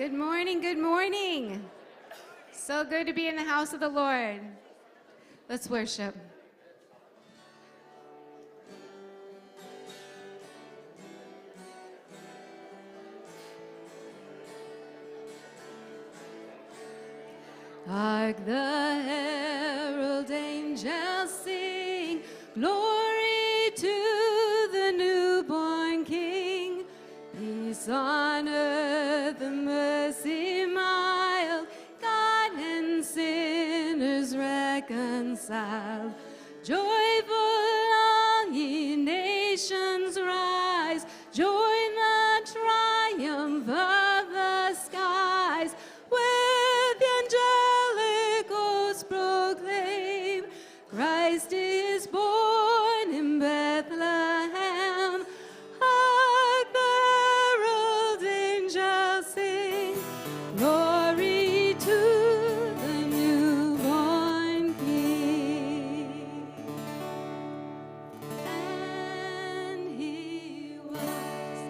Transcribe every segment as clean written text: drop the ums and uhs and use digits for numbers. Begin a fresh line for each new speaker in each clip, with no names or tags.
Good morning, good morning. So good to be in the house of the Lord. Let's worship. Hark the herald angels sing, glory to the newborn King. Peace on earth, the mercy mild, God and sinners reconciled. Joyful all ye nations rise, join the triumph of the skies. With the angelic hosts proclaim, Christ is born in Bethlehem. Hark the herald angels sing, glory to the newborn King. And he walks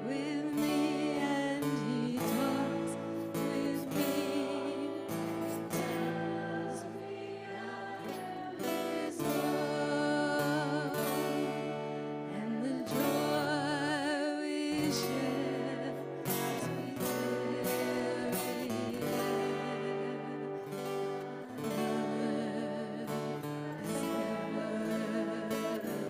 with me, and he talks with me, tells me I am his own, and the joy we share as we tarry on earth as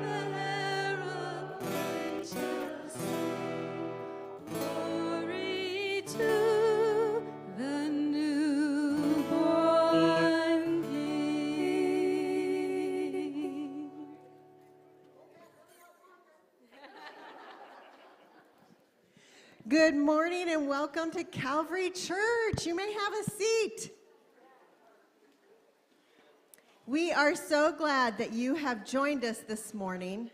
the herald angels sing, glory to the newborn King.
Good morning and welcome to Calvary Church. You may have a seat. We are so glad that you have joined us this morning.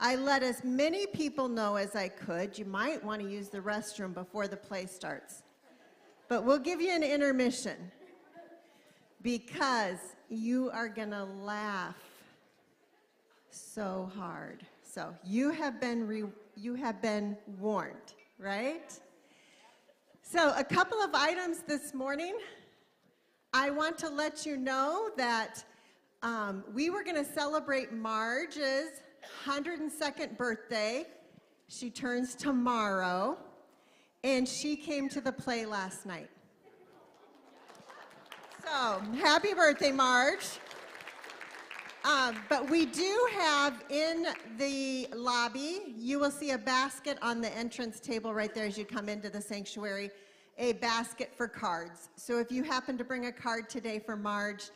I let as many people know as I could. You might want to use the restroom before the play starts. But we'll give you an intermission because you are going to laugh so hard. So you have been warned, right? So a couple of items this morning. I want to let you know that we were going to celebrate Marge's 102nd birthday. She turns tomorrow, and she came to the play last night. So happy birthday, Marge. But we do have in the lobby, you will see a basket on the entrance table right there as you come into the sanctuary, a basket for cards. So if you happen to bring a card today for Marge,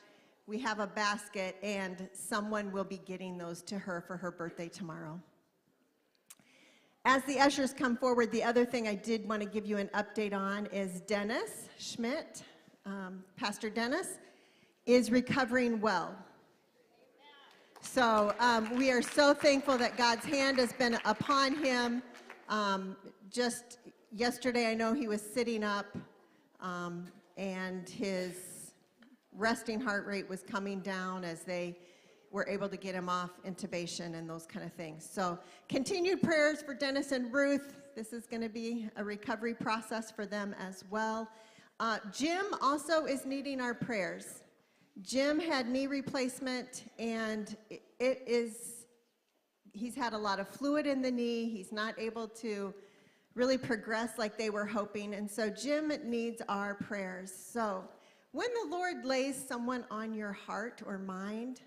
we have a basket and someone will be getting those to her for her birthday tomorrow. As the ushers come forward, the other thing I did want to give you an update on is Dennis Schmidt, Pastor Dennis, is recovering well. So we are so thankful that God's hand has been upon him. Just yesterday, I know he was sitting up, and his resting heart rate was coming down as they were able to get him off intubation and those kind of things. So continued prayers for Dennis and Ruth. This is going to be a recovery process for them as well. Jim also is needing our prayers. Jim had knee replacement, and he's had a lot of fluid in the knee. He's not able to really progress like they were hoping, and so Jim needs our prayers. So when the Lord lays someone on your heart or mind,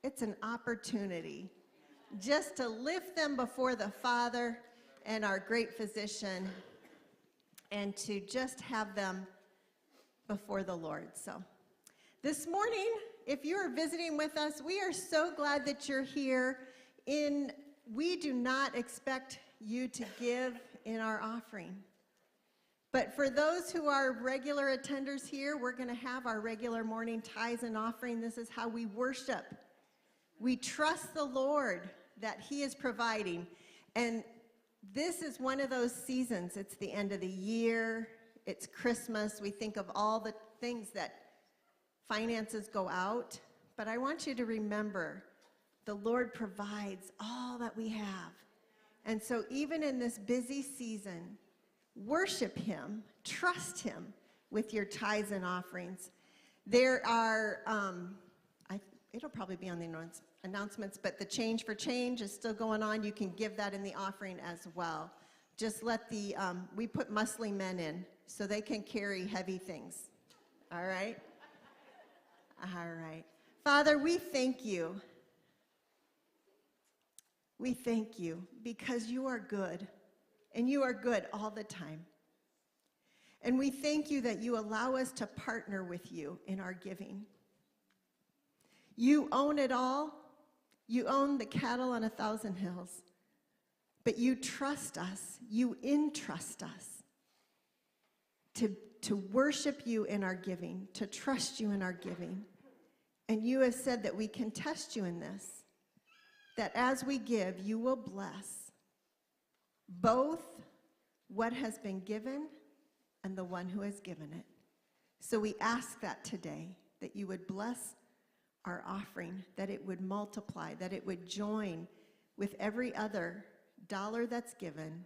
it's an opportunity just to lift them before the Father and our great physician and to just have them before the Lord. So this morning, if you are visiting with us, we are so glad that you're here. We do not expect you to give in our offering. But for those who are regular attenders here, we're going to have our regular morning tithes and offering. This is how we worship. We trust the Lord that he is providing. And this is one of those seasons. It's the end of the year. It's Christmas. We think of all the things that finances go out, but I want you to remember The Lord provides all that we have. And so even in this busy season, worship him, trust him with your tithes and offerings. There are, it'll probably be on the announcements, but the Change for Change is still going on. You can give that in the offering as well. Just let we put muscly men in so they can carry heavy things. All right? All right. Father, we thank you. We thank you because you are good, and you are good all the time. And we thank you that you allow us to partner with you in our giving. You own it all. You own the cattle on 1,000 hills. But you trust us. You entrust us to worship you in our giving, to trust you in our giving. And you have said that we can test you in this, that as we give, you will bless both what has been given and the one who has given it. So we ask that today, that you would bless our offering, that it would multiply, that it would join with every other dollar that's given,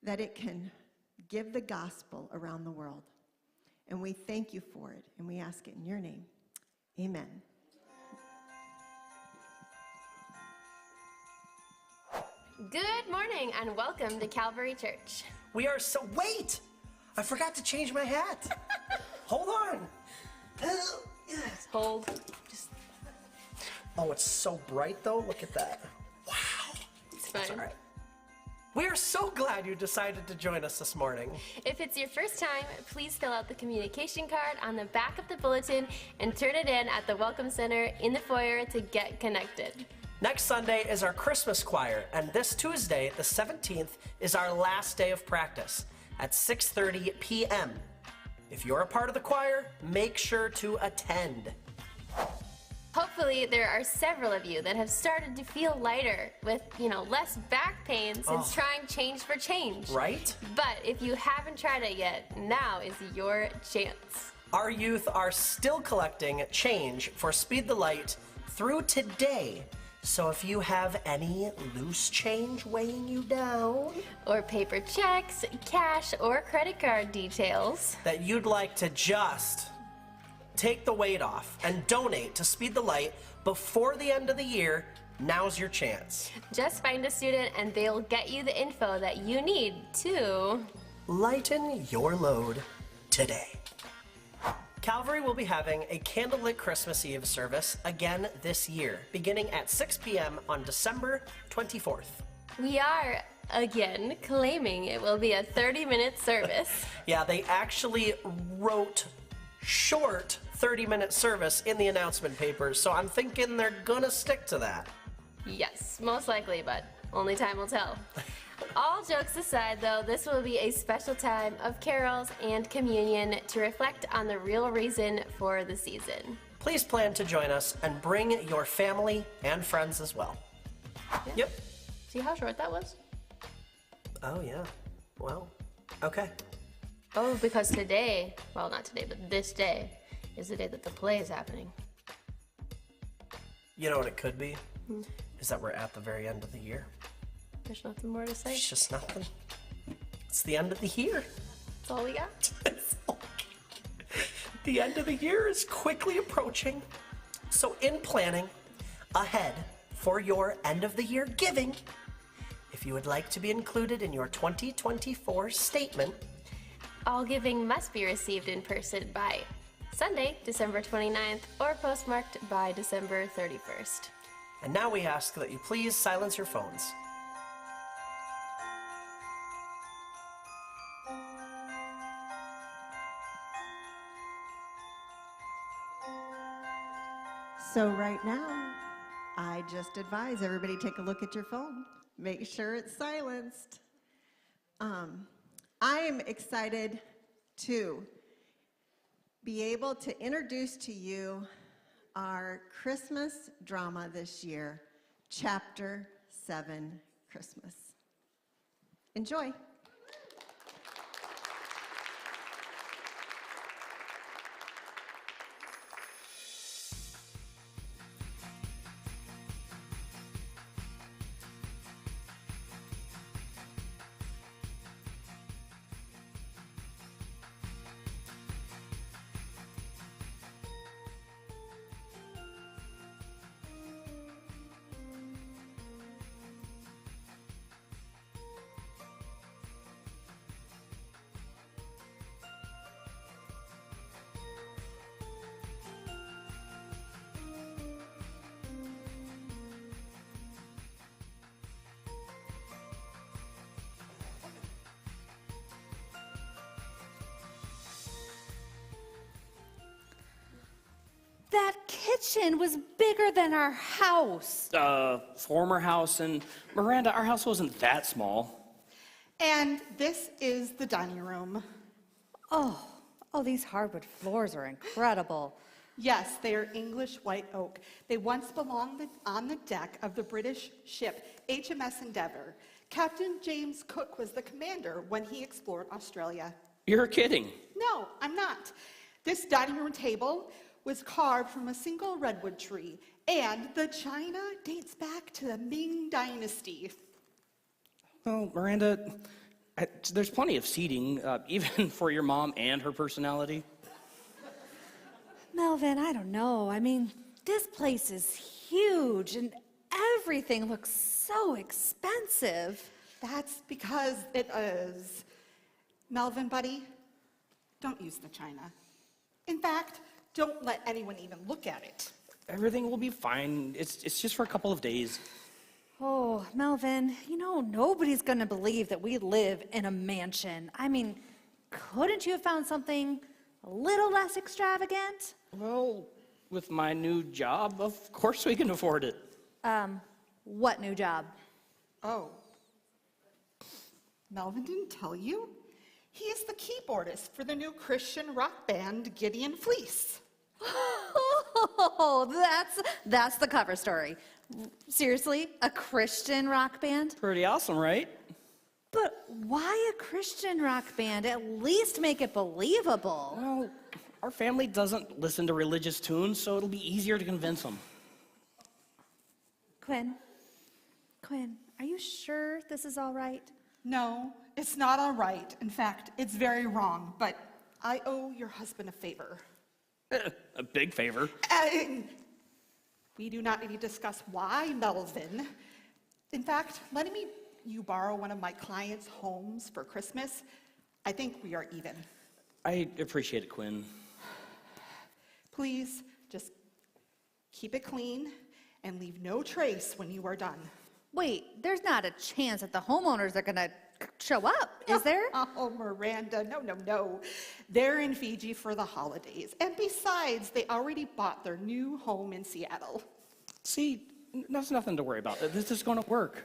that it can give the gospel around the world. And we thank you for it, and we ask it in your name. Amen.
Good morning and welcome to Calvary Church.
We are so... Wait! I forgot to change my hat. Hold on.
Hold.
Oh, it's so bright though. Look at that. Wow.
It's fine.
That's all right. We are so glad you decided to join us this morning.
If it's your first time, please fill out the communication card on the back of the bulletin and turn it in at the Welcome Center in the foyer to get connected.
Next Sunday is our Christmas choir, and this Tuesday, the 17th, is our last day of practice at 6:30 p.m. If you're a part of the choir, make sure to attend.
Hopefully, there are several of you that have started to feel lighter with, less back pain since trying Change for Change.
Right?
But if you haven't tried it yet, now is your chance.
Our youth are still collecting change for Speed the Light through today. So if you have any loose change weighing you down,
Or paper checks, cash, or credit card details,
that you'd like to just take the weight off and donate to Speed the Light before the end of the year, now's your chance.
just find a student and they'll get you the info that you need to...
Lighten your load today. Calvary will be having a candlelit Christmas Eve service again this year, beginning at 6 p.m. on December 24th.
We are, again, claiming it will be a 30-minute service.
Yeah, they actually wrote short 30-minute service in the announcement papers, so I'm thinking they're gonna stick to that.
Yes, most likely, but only time will tell. All jokes aside, though, this will be a special time of carols and communion to reflect on the real reason for the season.
Please plan to join us and bring your family and friends as well.
Yeah.
Yep.
See how short that was?
Oh, yeah. Well, okay.
Oh, because today, well, not today, but this day, is the day that the play is happening.
You know what it could be? Is that we're at the very end of the year.
There's nothing more to say.
It's just nothing. It's the end of the year.
That's all we got.
The end of the year is quickly approaching. So in planning ahead for your end of the year giving, if you would like to be included in your 2024 statement,
All giving must be received in person by Sunday, December 29th, or postmarked by December 31st.
and now we ask that you please silence your phones.
So right now, I just advise everybody take a look at your phone. Make sure it's silenced. I am excited to be able to introduce to you our Christmas drama this year, Chapter 7, Christmas. Enjoy.
That kitchen was bigger than our house.
Former house, and Miranda, our house wasn't that small.
And this is the dining room.
Oh, these hardwood floors are incredible.
Yes, they are English white oak. They once belonged on the deck of the British ship HMS Endeavour. Captain James Cook was the commander when he explored Australia.
You're kidding.
No, I'm not. This dining room table was carved from a single redwood tree, and the china dates back to the Ming Dynasty.
Well, Miranda, there's plenty of seating, even for your mom and her personality.
Melvin, I don't know. I mean, this place is huge and everything looks so expensive.
That's because it is. Melvin, buddy, don't use the china. In fact, don't let anyone even look at it.
Everything will be fine. It's just for a couple of days.
Oh, Melvin, nobody's gonna believe that we live in a mansion. I mean, couldn't you have found something a little less extravagant?
Well, with my new job, of course we can afford it.
What new job?
Oh. Melvin didn't tell you? He is the keyboardist for the new Christian rock band Gideon Fleece.
Oh, that's the cover story. Seriously, a Christian rock band?
Pretty awesome, right?
But why a Christian rock band? At least make it believable.
Well, our family doesn't listen to religious tunes, so it'll be easier to convince them.
Quinn, are you sure this is all right?
No, it's not all right. In fact, it's very wrong, but I owe your husband a favor.
A big favor.
We do not need to discuss why, Melvin. In fact, letting you borrow one of my clients' homes for Christmas, I think we are even.
I appreciate it, Quinn.
Please, just keep it clean and leave no trace when you are done.
Wait, there's not a chance that the homeowners are gonna show up, is there?
Oh, Miranda, no. They're in Fiji for the holidays. And besides, they already bought their new home in Seattle.
See, that's nothing to worry about. This is going to work.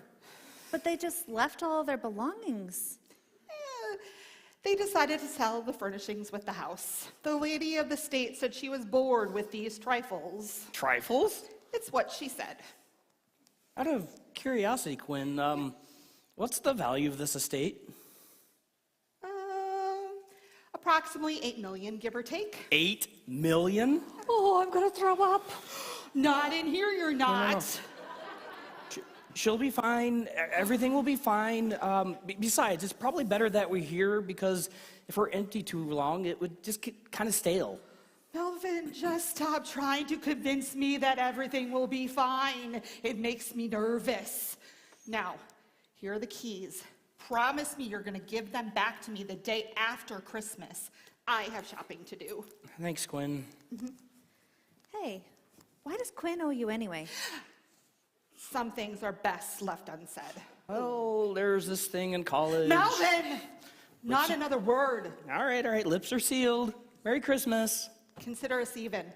But they just left all of their belongings.
They decided to sell the furnishings with the house. The lady of the state said she was bored with these trifles.
Trifles?
It's what she said.
Out of curiosity, Quinn, what's the value of this estate?
Approximately 8 million, give or take.
8 million?
Oh, I'm gonna throw up.
Not in here, you're not.
No. She'll be fine. Everything will be fine. Besides, it's probably better that we're here because if we're empty too long, it would just get kind of stale.
Melvin, just stop trying to convince me that everything will be fine. It makes me nervous. Now, here are the keys. Promise me you're going to give them back to me the day after Christmas. I have shopping to do.
Thanks, Quinn.
Hey, why does Quinn owe you anyway?
Some things are best left unsaid.
Well, there's this thing in college.
Melvin! Not another word.
All right. Lips are sealed. Merry Christmas.
Consider us even.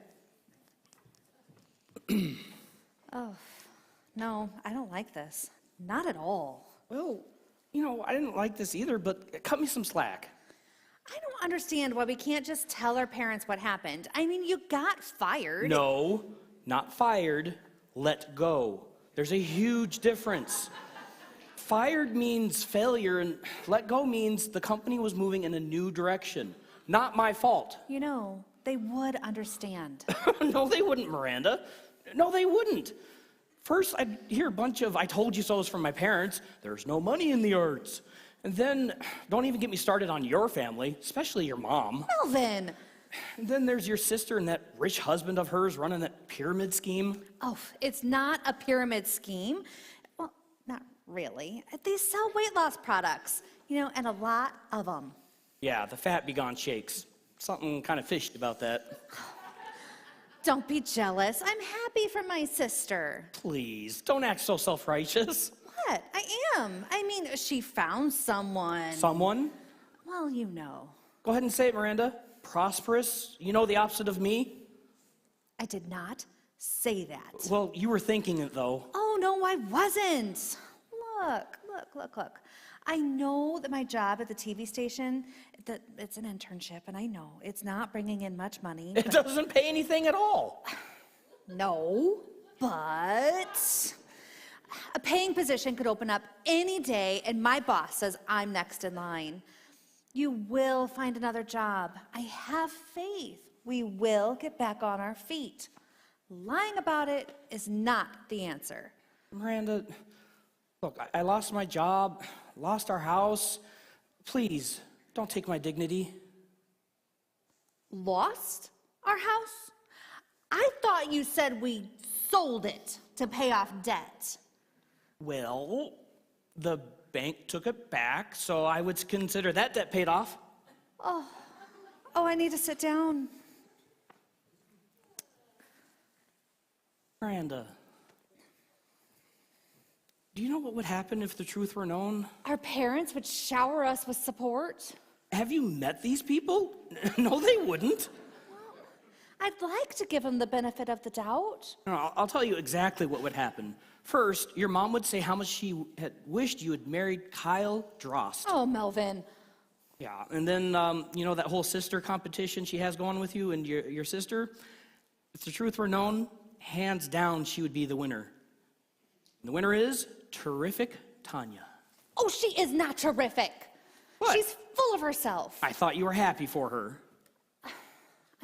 Oh, no, I don't like this. Not at all.
Well, I didn't like this either, but cut me some slack.
I don't understand why we can't just tell our parents what happened. I mean, you got fired.
No, not fired. Let go. There's a huge difference. Fired means failure, and let go means the company was moving in a new direction. Not my fault.
They would understand.
No, they wouldn't, Miranda. No, they wouldn't. First, I'd hear a bunch of I told you so's from my parents. There's no money in the arts. And then, don't even get me started on your family, especially your mom.
Melvin!
And then there's your sister and that rich husband of hers running that pyramid scheme.
Oh, it's not a pyramid scheme. Well, not really. They sell weight loss products, and a lot of them.
Yeah, the Fat Be Gone shakes. Something kind of fishy about that.
Don't be jealous. I'm happy for my sister.
Please, don't act so self-righteous.
What? I am. I mean, she found someone.
Someone?
Well,
Go ahead and say it, Miranda. Prosperous. The opposite of me?
I did not say that.
Well, you were thinking it, though.
Oh, no, I wasn't. Look. I know that my job at the TV station, that it's an internship, and I know it's not bringing in much money.
It doesn't pay anything at all.
No, but a paying position could open up any day, and my boss says I'm next in line. You will find another job. I have faith. We will get back on our feet. Lying about it is not the answer.
Miranda, look, I lost my job, lost our house. Please, don't take my dignity.
Lost our house? I thought you said we sold it to pay off debt.
Well, the bank took it back, so I would consider that debt paid off.
Oh, I need to sit down.
Miranda, do you know what would happen if the truth were known?
Our parents would shower us with support.
Have you met these people? No, they wouldn't.
I'd like to give them the benefit of the doubt.
No, I'll tell you exactly what would happen. First, your mom would say how much she had wished you had married Kyle Drost.
Oh, Melvin.
Yeah, and then, that whole sister competition she has going with you and your sister? If the truth were known, hands down, she would be the winner. And the winner is terrific Tanya.
Oh, she is not terrific.
What?
She's full of herself.
I thought you were happy for her.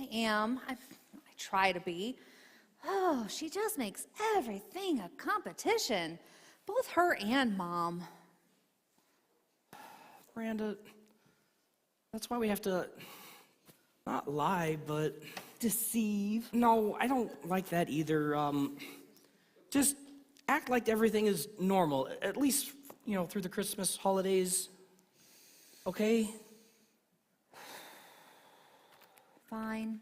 I am. I try to be. Oh, she just makes everything a competition. Both her and Mom.
Miranda, that's why we have to not lie, but...
Deceive.
No, I don't like that either. Just act like everything is normal, at least, through the Christmas holidays. Okay?
Fine.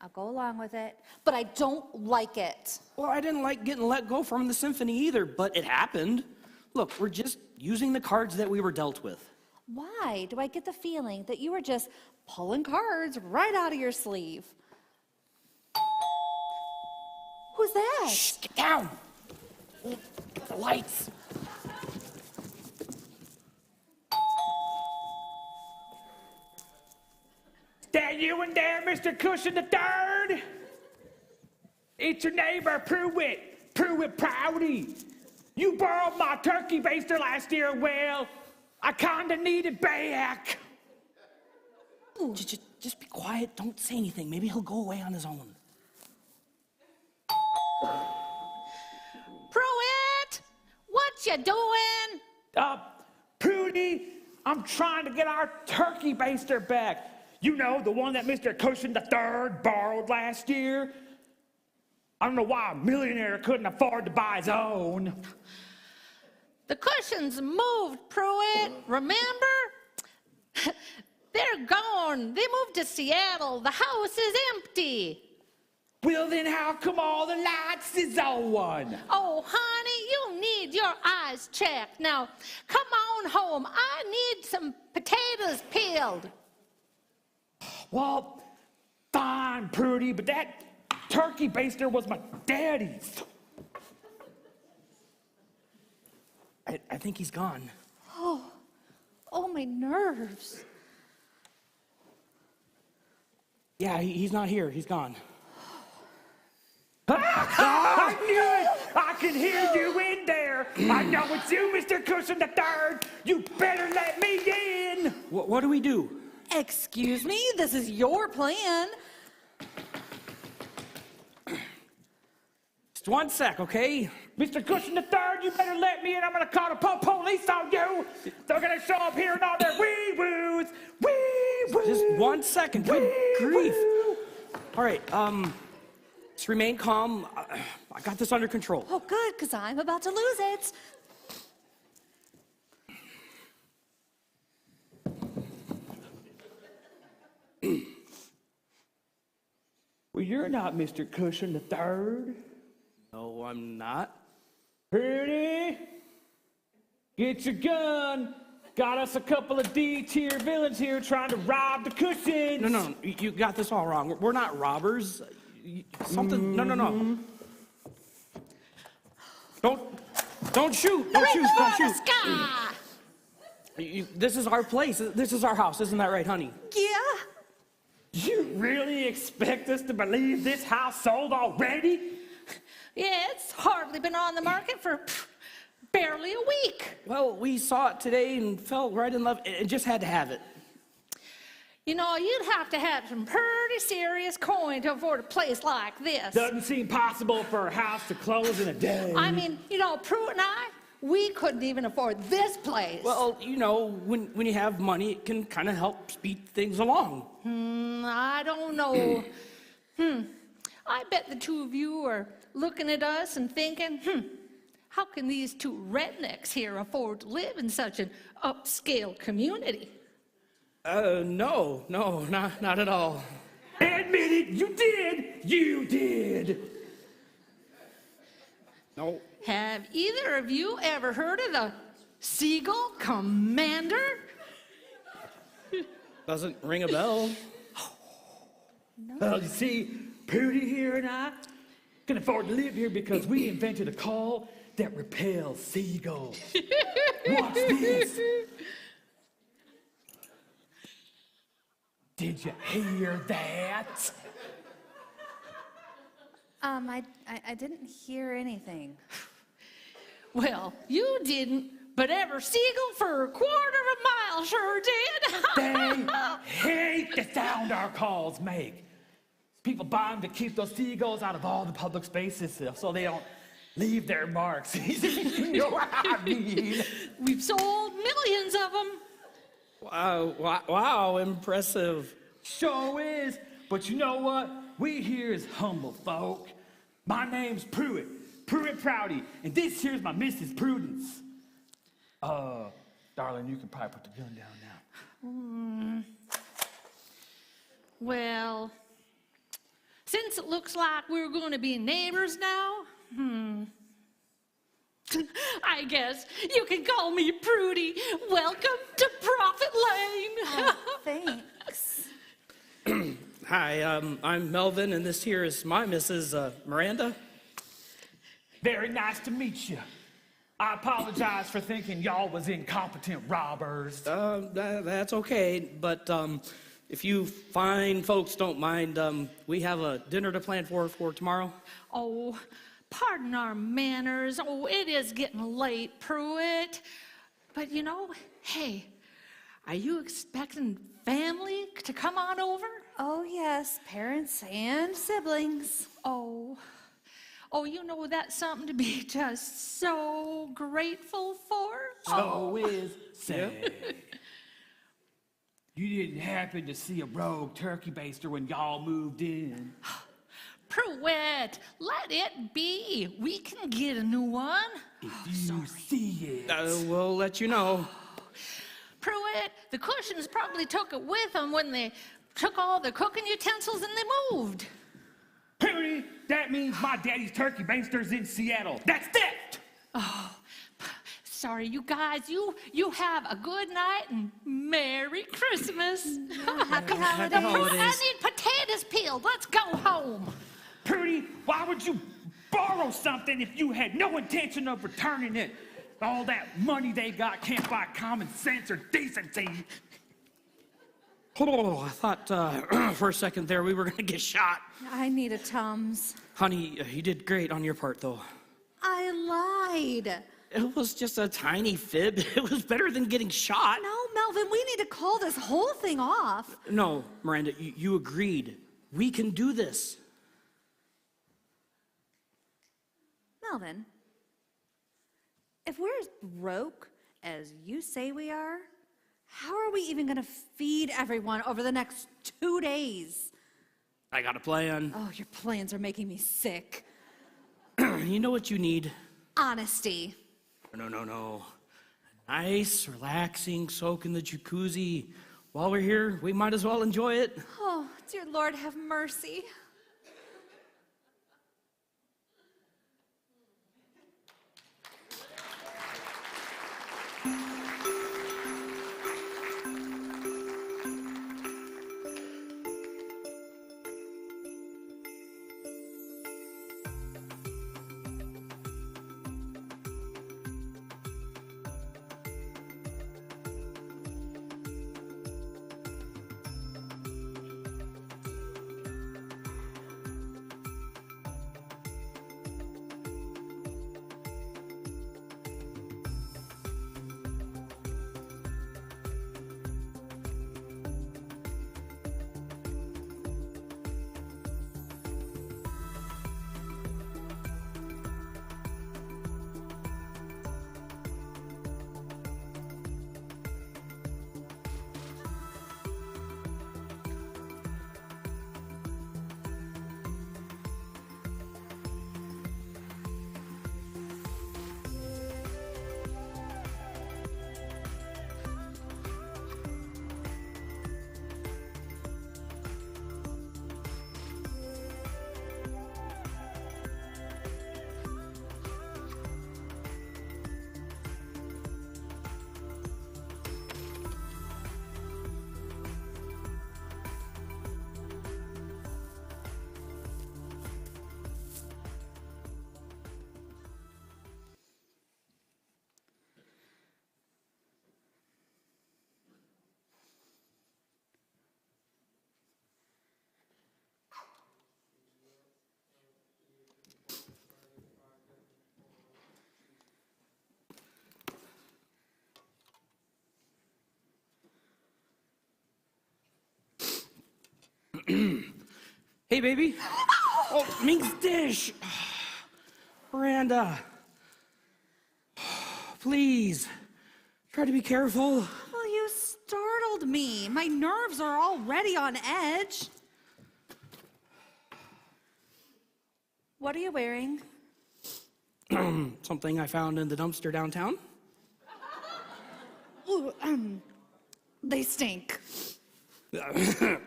I'll go along with it. But I don't like it.
Well, I didn't like getting let go from the symphony either, but it happened. Look, we're just using the cards that we were dealt with.
Why do I get the feeling that you were just pulling cards right out of your sleeve? Who's that?
Shh, get down! The lights.
That you in there, Mr. Cushion III? It's your neighbor, Pruitt Prouty. You borrowed my turkey baster last year. Well, I kinda need it back.
Just be quiet. Don't say anything. Maybe he'll go away on his own.
Pruitt, what you doing?
Prudy, I'm trying to get our turkey baster back. You know, the one that Mr. Cushion III borrowed last year. I don't know why a millionaire couldn't afford to buy his own.
The cushions moved, Pruitt, remember? They're gone. They moved to Seattle. The house is empty.
Well, then how come all the lights is on?
Oh, honey, you need your eyes checked. Now, come on home. I need some potatoes peeled.
Well, fine, Prudy, but that turkey baster was my daddy's.
I think he's gone.
Oh, my nerves.
Yeah, he's not here. He's gone.
I knew it! I can hear you in there. I know it's you, Mr. Cushion III. You better let me in.
What do we do?
Excuse me, this is your plan.
Just one sec, okay?
Mr. Cushion III, you better let me in. I'm gonna call the police on you. They're gonna show up here and all their wee-woos. Wee-woo.
Just 1 second. Good grief. All right, just remain calm. I got this under control.
Oh, good, because I'm about to lose it.
Well, you're not Mr. Cushion III.
No, I'm not.
Pretty, get your gun. Got us a couple of D-tier villains here trying to rob the cushions.
No, you got this all wrong. We're not robbers. Something. No. Don't shoot. Don't shoot. Don't
For the
shoot.
sky!
This is our place. This is our house. Isn't that right, honey?
Yeah.
You really expect us to believe this house sold already?
Yeah, it's hardly been on the market for barely a week.
Well, we saw it today and fell right in love and just had to have it.
You know, you'd have to have some pretty serious coin to afford a place like this.
Doesn't seem possible for a house to close in a day.
I mean, you know, Pruitt and I, we couldn't even afford this place.
Well, you know, when you have money, it can kind of help speed things along.
I don't know. I bet the two of you are looking at us and thinking, how can these two rednecks here afford to live in such an upscale community?
No, not at all.
Admit it, you did.
No.
Have either of you ever heard of the Seagull Commander?
Doesn't ring a bell.
Well, you see, Prudy here and I can afford to live here because we invented a call that repels seagulls. Watch this. Did you hear that?
I didn't hear anything.
Well, you didn't, but every seagull for a quarter of a mile sure did.
They hate the sound our calls make. People buy them to keep those seagulls out of all the public spaces so they don't leave their marks. You know what I mean?
We've sold millions of them.
Wow, impressive.
Sure is. But you know what? We here is humble folk. My name's Pruitt Prouty, and this here's my Mrs. Prudence. Darling, you can probably put the gun down now.
Well, since it looks like we're going to be neighbors now, I guess you can call me Prudy. Welcome to Prophet Lane.
Oh, thanks.
Hi, I'm Melvin, and this here is my Mrs. Miranda.
Very nice to meet you. I apologize for thinking y'all was incompetent robbers.
That's okay, but if you fine folks don't mind, we have a dinner to plan for tomorrow.
Oh, pardon our manners. Oh, it is getting late, Pruitt. But you know, hey, are you expecting family to come on over?
Oh, yes, parents and siblings.
Oh, you know, that's something to be just so grateful for.
So is say. You didn't happen to see a rogue turkey baster when y'all moved in?
Pruitt, let it be. We can get a new one.
If you see it.
We'll let you know.
Pruitt, the Cushings probably took it with them when they took all the cooking utensils and they moved.
Prudy, that means my daddy's turkey baster's in Seattle. That's theft!
Oh, sorry, you guys. You have a good night and Merry Christmas.
Happy holidays.
I need potatoes peeled. Let's go home.
Prudy, why would you borrow something if you had no intention of returning it? All that money they got can't buy common sense or decency.
Oh, I thought for a second there we were going to get shot.
I need a Tums.
Honey, you did great on your part, though.
I lied.
It was just a tiny fib. It was better than getting shot.
No, Melvin, we need to call this whole thing off.
No, Miranda, you agreed. We can do this.
Melvin, if we're as broke as you say we are, how are we even going to feed everyone over the next 2 days?
I got a plan.
Oh, your plans are making me sick.
You know what you need?
Honesty.
No. Nice, relaxing soak in the jacuzzi. While we're here, we might as well enjoy it.
Oh, dear Lord, have mercy.
Hey, baby. Oh, Mink's dish. Miranda. Please, try to be careful.
Well, you startled me. My nerves are already on edge. What are you wearing?
Something I found in the dumpster downtown.
Ooh, they stink.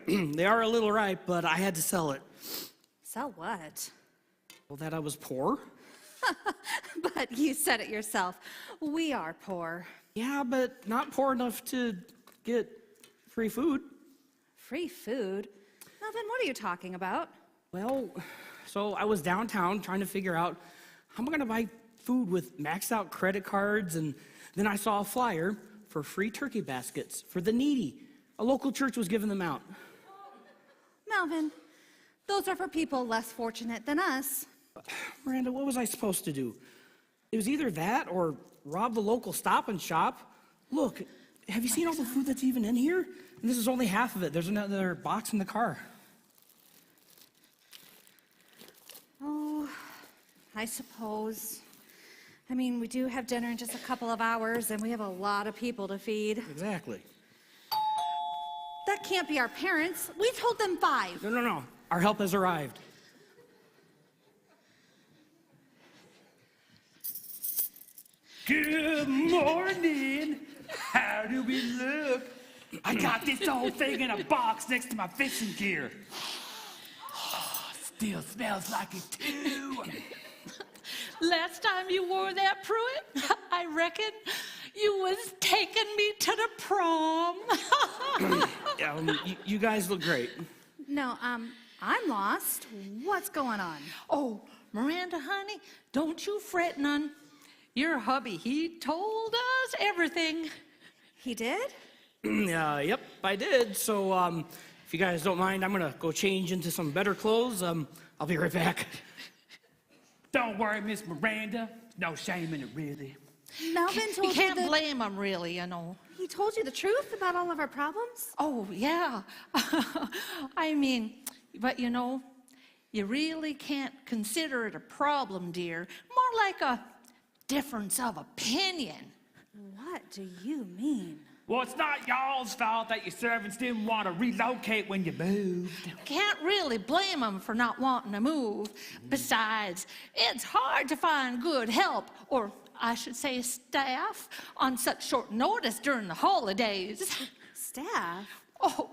They are a little ripe, but I had to sell it.
Sell what?
Well, that I was poor.
But you said it yourself. We are poor.
Yeah, but not poor enough to get free food.
Free food? Melvin, what are you talking about?
Well, so I was downtown trying to figure out how am I going to buy food with maxed out credit cards, and then I saw a flyer for free turkey baskets for the needy. A local church was giving them out.
Melvin, those are for people less fortunate than us.
Miranda, what was I supposed to do? It was either that or rob the local Stop and Shop. Look, have you seen all the food that's even in here? And this is only half of it. There's another box in the car.
Oh, I suppose. I mean, we do have dinner in just a couple of hours, and we have a lot of people to feed.
Exactly.
That can't be our parents. We told them 5.
No. Our help has arrived.
Good morning. How do we look? I got this whole thing in a box next to my fishing gear. Oh, still smells like it too.
Last time you wore that, Pruitt, I reckon you was taking me to the prom.
You guys look great.
No, I'm lost. What's going on?
Oh, Miranda, honey, don't you fret none. Your hubby, he told us everything.
He did?
Yep, I did. So, if you guys don't mind, I'm gonna go change into some better clothes. I'll be right back.
Don't worry, Miss Miranda. No shame in it, really.
Melvin told
You can't
that
blame him, really, you know.
he told you the truth about all of our problems?
Oh, yeah. I mean, but you know, you really can't consider it a problem, dear. More like a difference of opinion.
What do you mean?
Well, it's not y'all's fault that your servants didn't want to relocate when you moved.
Can't really blame them for not wanting to move. Besides, it's hard to find good help, or I should say staff, on such short notice during the holidays.
Staff?
Oh,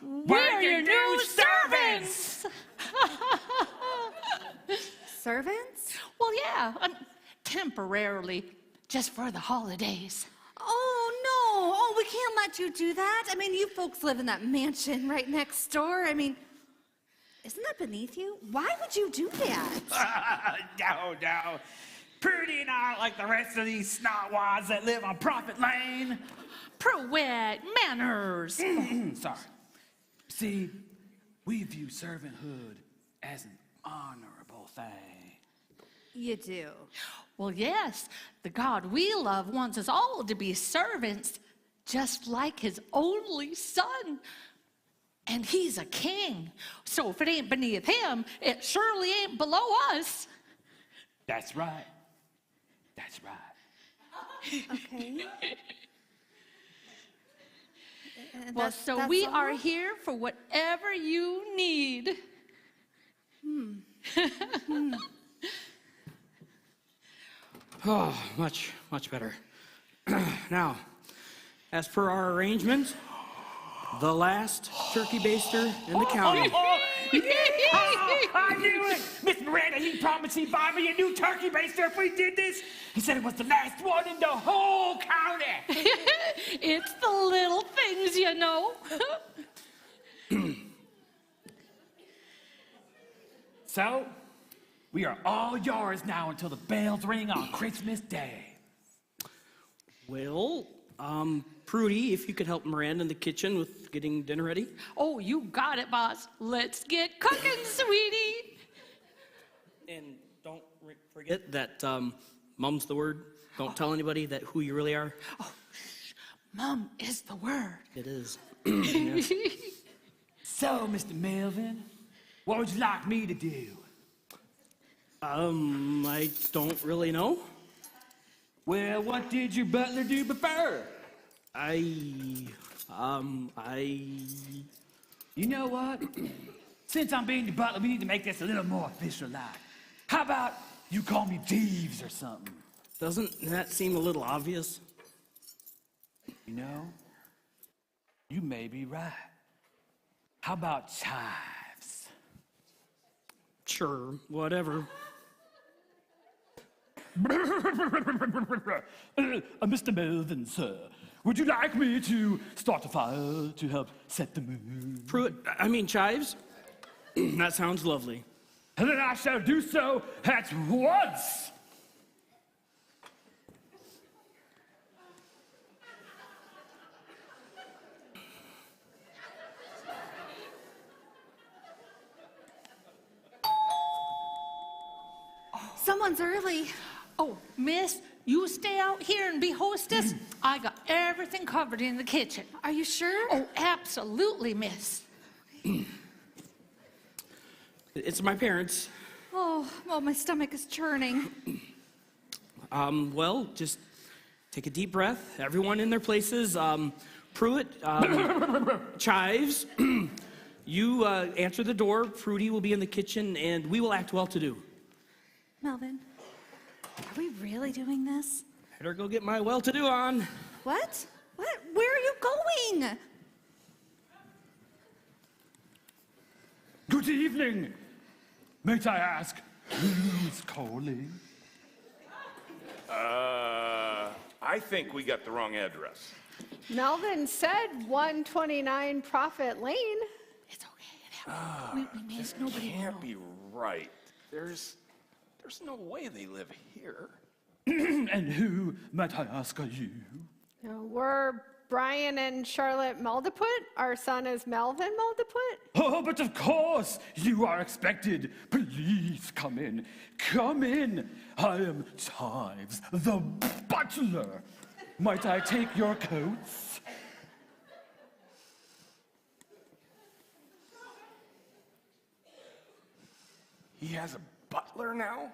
we're your new servants!
Servants?
Well, yeah, temporarily, just for the holidays.
Oh, no. Oh, we can't let you do that. I mean, you folks live in that mansion right next door. I mean, isn't that beneath you? Why would you do that?
No. Prudy and I, like the rest of these snotwads that live on Prophet Lane.
Pruitt, manners.
Sorry. See, we view servanthood as an honorable thing.
You do.
Well, yes, the God we love wants us all to be servants, just like his only son. And he's a king. So if it ain't beneath him, it surely ain't below us.
That's right. That's right.
Okay.
Well, so we are here for whatever you need.
Oh, much better. Now, as per our arrangement, the last turkey baster in the county.
I knew it! Miss Miranda, he promised he'd buy me a new turkey baster if we did this. He said it was the last one in the whole county.
It's the little things, you know.
So, we are all yours now until the bells ring on Christmas Day.
Well, Prudy, if you could help Miranda in the kitchen with getting dinner ready.
Oh, you got it, boss. Let's get cooking, sweetie.
And don't forget that mum's the word. Don't tell anybody that who you really are.
Oh, Mom is the word.
It is.
So, Mr. Melvin, What would you like me to do?
I don't really know.
Well, what did your butler do before?
I.
You know what? Since I'm being the butler, we need to make this a little more official-like. How about you call me Jeeves or something?
Doesn't that seem a little obvious?
You know, you may be right. How about Chives?
Sure, whatever.
Mr. Melvin, sir, would you like me to start a fire to help set the mood?
Chives? That sounds lovely.
And then I shall do so at once.
Someone's early.
Oh, miss, you stay out here and be hostess. I got everything covered in the kitchen.
Are you sure?
Oh, absolutely, miss.
It's my parents.
Oh, well, my stomach is churning.
Well, just take a deep breath. Everyone in their places. Pruitt, Chives, you answer the door. Prudy will be in the kitchen, and we will act well-to-do.
Melvin, are we really doing this?
Better go get my well-to-do on.
What? What? Where are you going?
Good evening. Might I ask, who's calling?
I think we got the wrong address.
Melvin said 129 Prophet Lane.
It's okay. We missed nobody.
Can't be right. There's no way they live here.
And who, might I ask, are you?
We're Brian and Charlotte Meldeput. Our son is Melvin Meldeput.
Oh, but of course, you are expected. Please come in. Come in. I am Chives, the butler. Might I take your coats?
He has a butler now?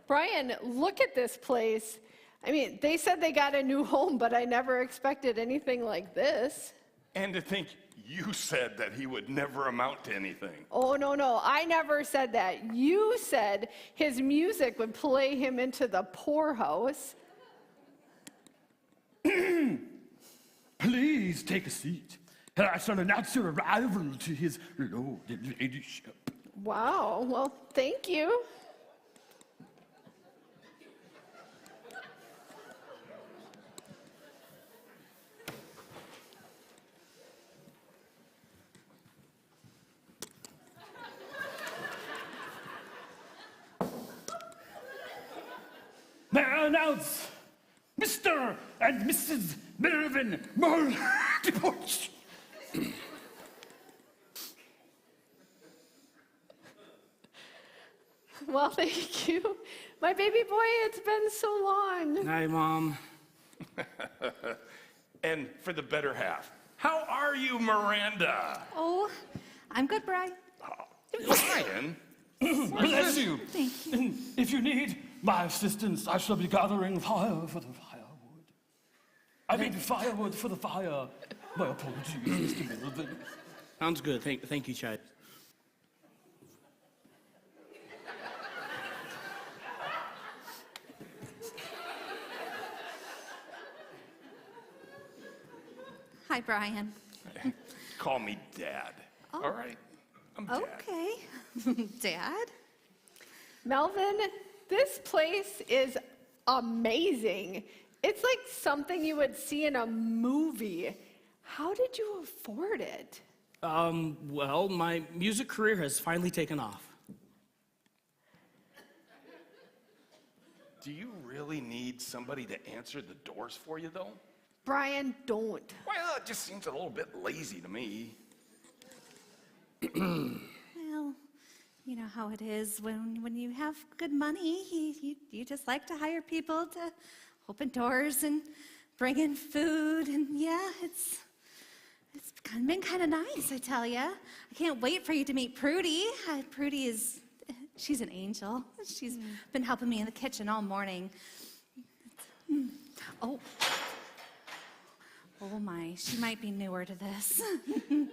Brian, look at this place. I mean, they said they got a new home, but I never expected anything like this.
And to think you said that he would never amount to anything.
Oh, no, I never said that. You said his music would play him into the poorhouse.
Please take a seat, and I shall announce your arrival to his lord and ladyship.
Wow, well, thank you.
May I announce Mr. and Mrs. Melvin Meldeput.
Well, thank you. My baby boy, it's been so long.
Hi, Mom.
And for the better half, how are you, Miranda?
Oh, I'm good, Brian.
Brian?
Bless you.
Thank you.
And if you need my assistance, I shall be gathering fire for the firewood. I mean, firewood for the fire. My apologies, Mr. Melvin.
Sounds good. Thank you, Chives.
Hi, Brian.
Call me Dad.
Oh.
All right? I'm Dad.
Okay. Dad?
Melvin, this place is amazing. It's like something you would see in a movie. How did you afford it?
Well, my music career has finally taken off.
Do you really need somebody to answer the doors for you, though?
Brian, don't.
Well, it just seems a little bit lazy to me.
Well, you know how it is when you have good money, you just like to hire people to open doors and bring in food, and yeah, It's been kind of nice, I tell ya. I can't wait for you to meet Prudy. She's an angel. She's been helping me in the kitchen all morning. Oh my, she might be newer to this.
Peppermint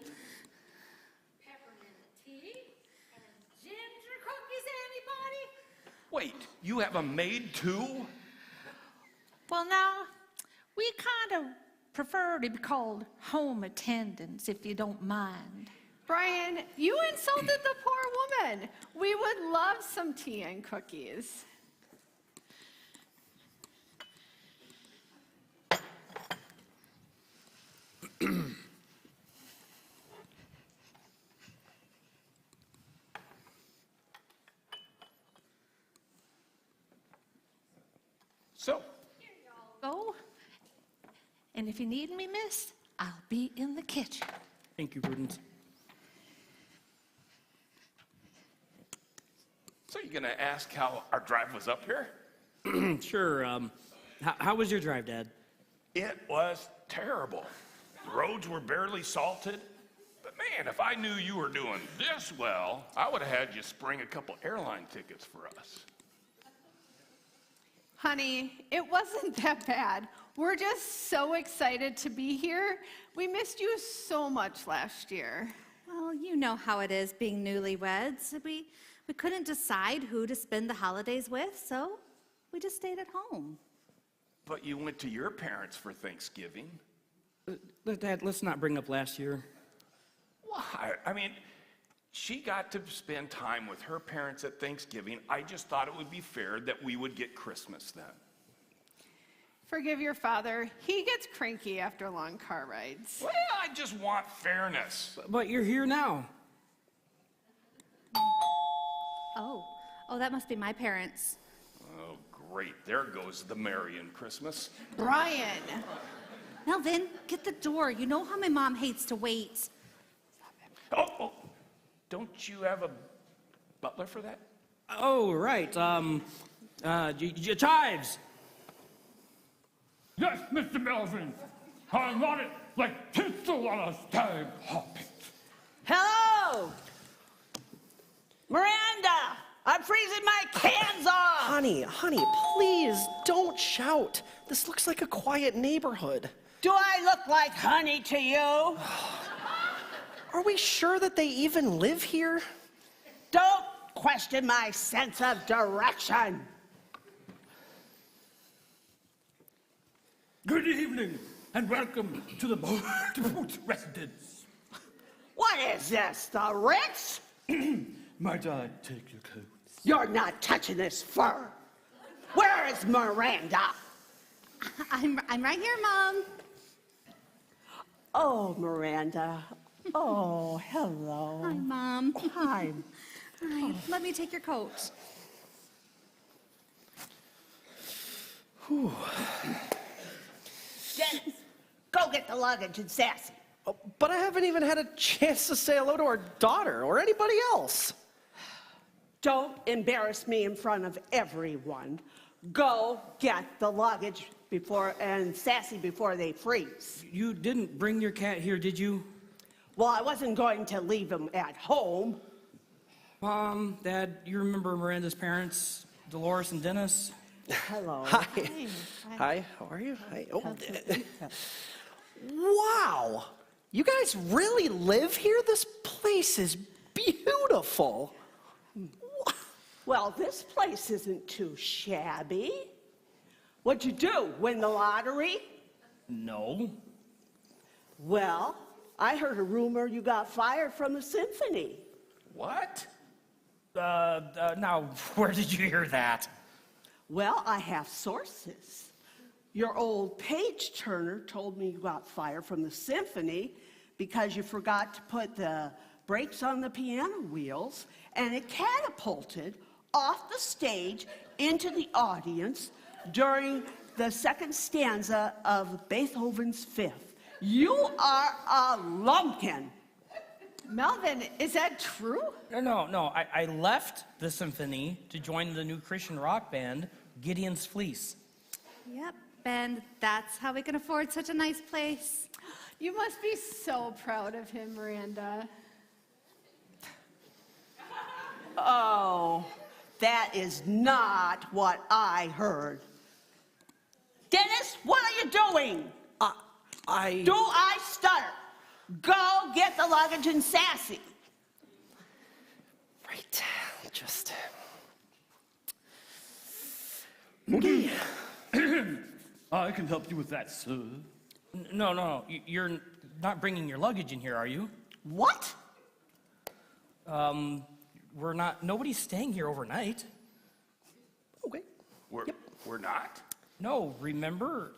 tea and ginger cookies, anybody?
Wait, you have a maid too?
Well, now, we kind of prefer to be called home attendants, if you don't mind.
Brian, you insulted the poor woman. We would love some tea and cookies.
So,
Go. And if you need me, miss, I'll be in the kitchen.
Thank you, Prudence.
so you gonna ask how our drive was up here?
Sure. How was your drive, Dad?
It was terrible. The roads were barely salted. But man, if I knew you were doing this well, I would have had you spring a couple airline tickets for us.
Honey, it wasn't that bad. We're just so excited to be here. We missed you so much last year.
Well, you know how it is being newlyweds. We couldn't decide who to spend the holidays with, so we just stayed at home.
But you went to your parents for Thanksgiving.
Dad, let's not bring up last year.
Why? I mean, she got to spend time with her parents at Thanksgiving. I just thought it would be fair that we would get Christmas then.
Forgive your father. He gets cranky after long car rides.
Well, I just want fairness.
But you're here now.
Oh, that must be my parents.
Oh, great. There goes the Marion Christmas.
Brian.
Melvin, get the door. You know how my mom hates to wait.
Oh, don't you have a butler for that?
Oh, right. Chives.
Yes, Mr. Melvin. I want it like tinsel on a stag hopping.
Hello! Miranda! I'm freezing my cans off!
Honey, please don't shout. This looks like a quiet neighborhood.
Do I look like honey to you?
Are we sure that they even live here?
Don't question my sense of direction.
Good evening, and welcome to the Motorboat residence.
What is this, the Ritz?
Might I take your coats?
You're not touching this fur. Where is Miranda?
I'm right here, Mom.
Oh, Miranda. Oh, hello.
Hi, Mom.
Hi.
Hi. Let me take your coat.
Dennis, go get the luggage and Sassy.
Oh, but I haven't even had a chance to say hello to our daughter or anybody else.
Don't embarrass me in front of everyone. Go get the luggage and Sassy before they freeze.
You didn't bring your cat here, did you?
Well, I wasn't going to leave him at home.
Mom, Dad, you remember Miranda's parents, Dolores and Dennis?
Hello.
Hi. Hi, how are you? Hi. Oh. Wow. You guys really live here? This place is beautiful.
Well, this place isn't too shabby. What'd you do, win the lottery?
No.
Well, I heard a rumor you got fired from the symphony.
What?
Now, where did you hear that?
Well, I have sources. Your old page turner told me you got fired from the symphony because you forgot to put the brakes on the piano wheels, and it catapulted off the stage into the audience during the second stanza of Beethoven's Fifth. You are a lumpkin.
Melvin, is that true?
No. I left the symphony to join the new Christian rock band, Gideon's Fleece.
Yep, and that's how we can afford such a nice place.
You must be so proud of him, Miranda.
Oh, that is not what I heard. Dennis, what are you doing? Do I stutter? Go get the luggage and Sassy.
Right. Just. Okay.
I can help you with that, sir.
No. You're not bringing your luggage in here, are you?
What?
We're not. Nobody's staying here overnight.
Okay.
We're not?
No, remember?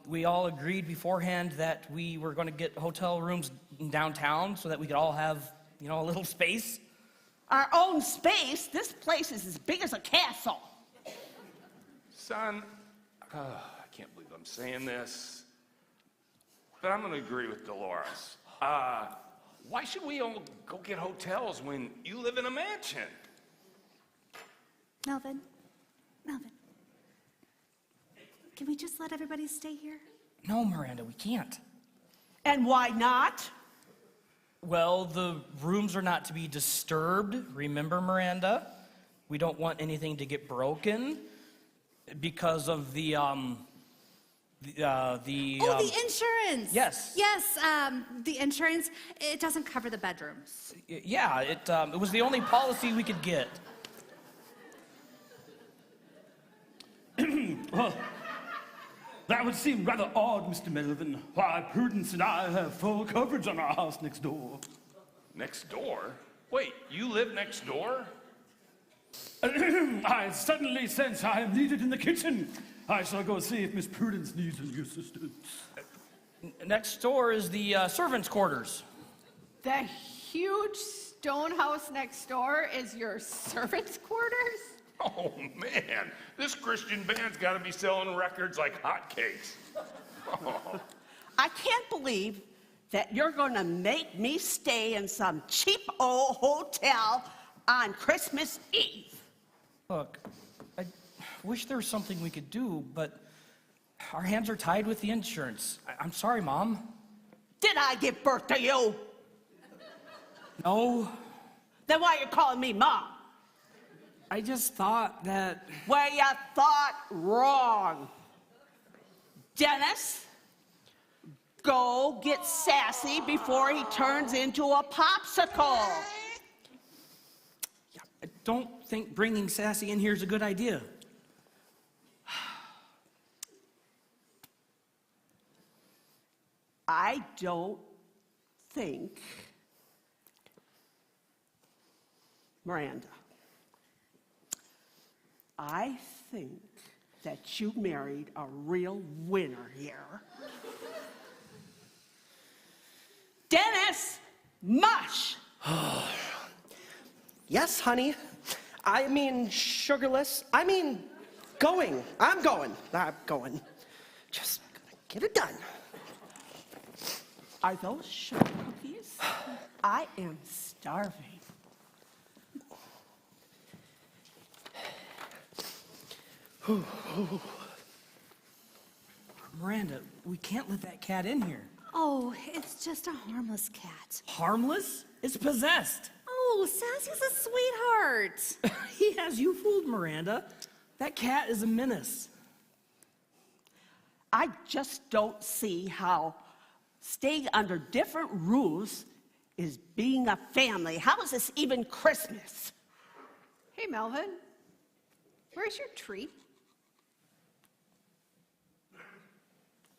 We all agreed beforehand that we were going to get hotel rooms in downtown so that we could all have, a little space.
Our own space? This place is as big as a castle.
Son, I can't believe I'm saying this, but I'm going to agree with Dolores. Why should we all go get hotels when you live in a mansion?
Melvin, can we just let everybody stay here?
No, Miranda, we can't.
And why not?
Well, the rooms are not to be disturbed. Remember, Miranda? We don't want anything to get broken because of the
insurance.
Yes.
Yes, the insurance, it doesn't cover the bedrooms.
Yeah, it was the only policy we could get.
Well, that would seem rather odd, Mr. Melvin. Why, Prudence and I have full coverage on our house next door.
Next door? Wait, you live next door?
I suddenly sense I am needed in the kitchen. I shall go see if Miss Prudence needs any assistance.
Next door is the servants' quarters.
The huge stone house next door is your servants' quarters?
Oh, man, this Christian band's got to be selling records like hotcakes. Oh.
I can't believe that you're going to make me stay in some cheap old hotel on Christmas Eve.
Look, I wish there was something we could do, but our hands are tied with the insurance. I'm sorry, Mom.
Did I give birth to you?
No,
Then why are you calling me Mom?
I just thought that...
Well, you thought wrong. Dennis, go get Sassy before he turns into a popsicle.
I don't think bringing Sassy in here is a good idea.
I don't think, Miranda, I think that you married a real winner here. Dennis, mush!
Yes, honey. I mean, sugarless. I mean, going. I'm going. Just gonna get it done.
Are those sugar cookies? I am starving.
Miranda, we can't let that cat in here.
Oh, it's just a harmless cat.
Harmless? It's possessed.
Oh, Sassy's a sweetheart.
He has you fooled, Miranda. That cat is a menace.
I just don't see how staying under different roofs is being a family. How is this even Christmas?
Hey, Melvin, where's your tree?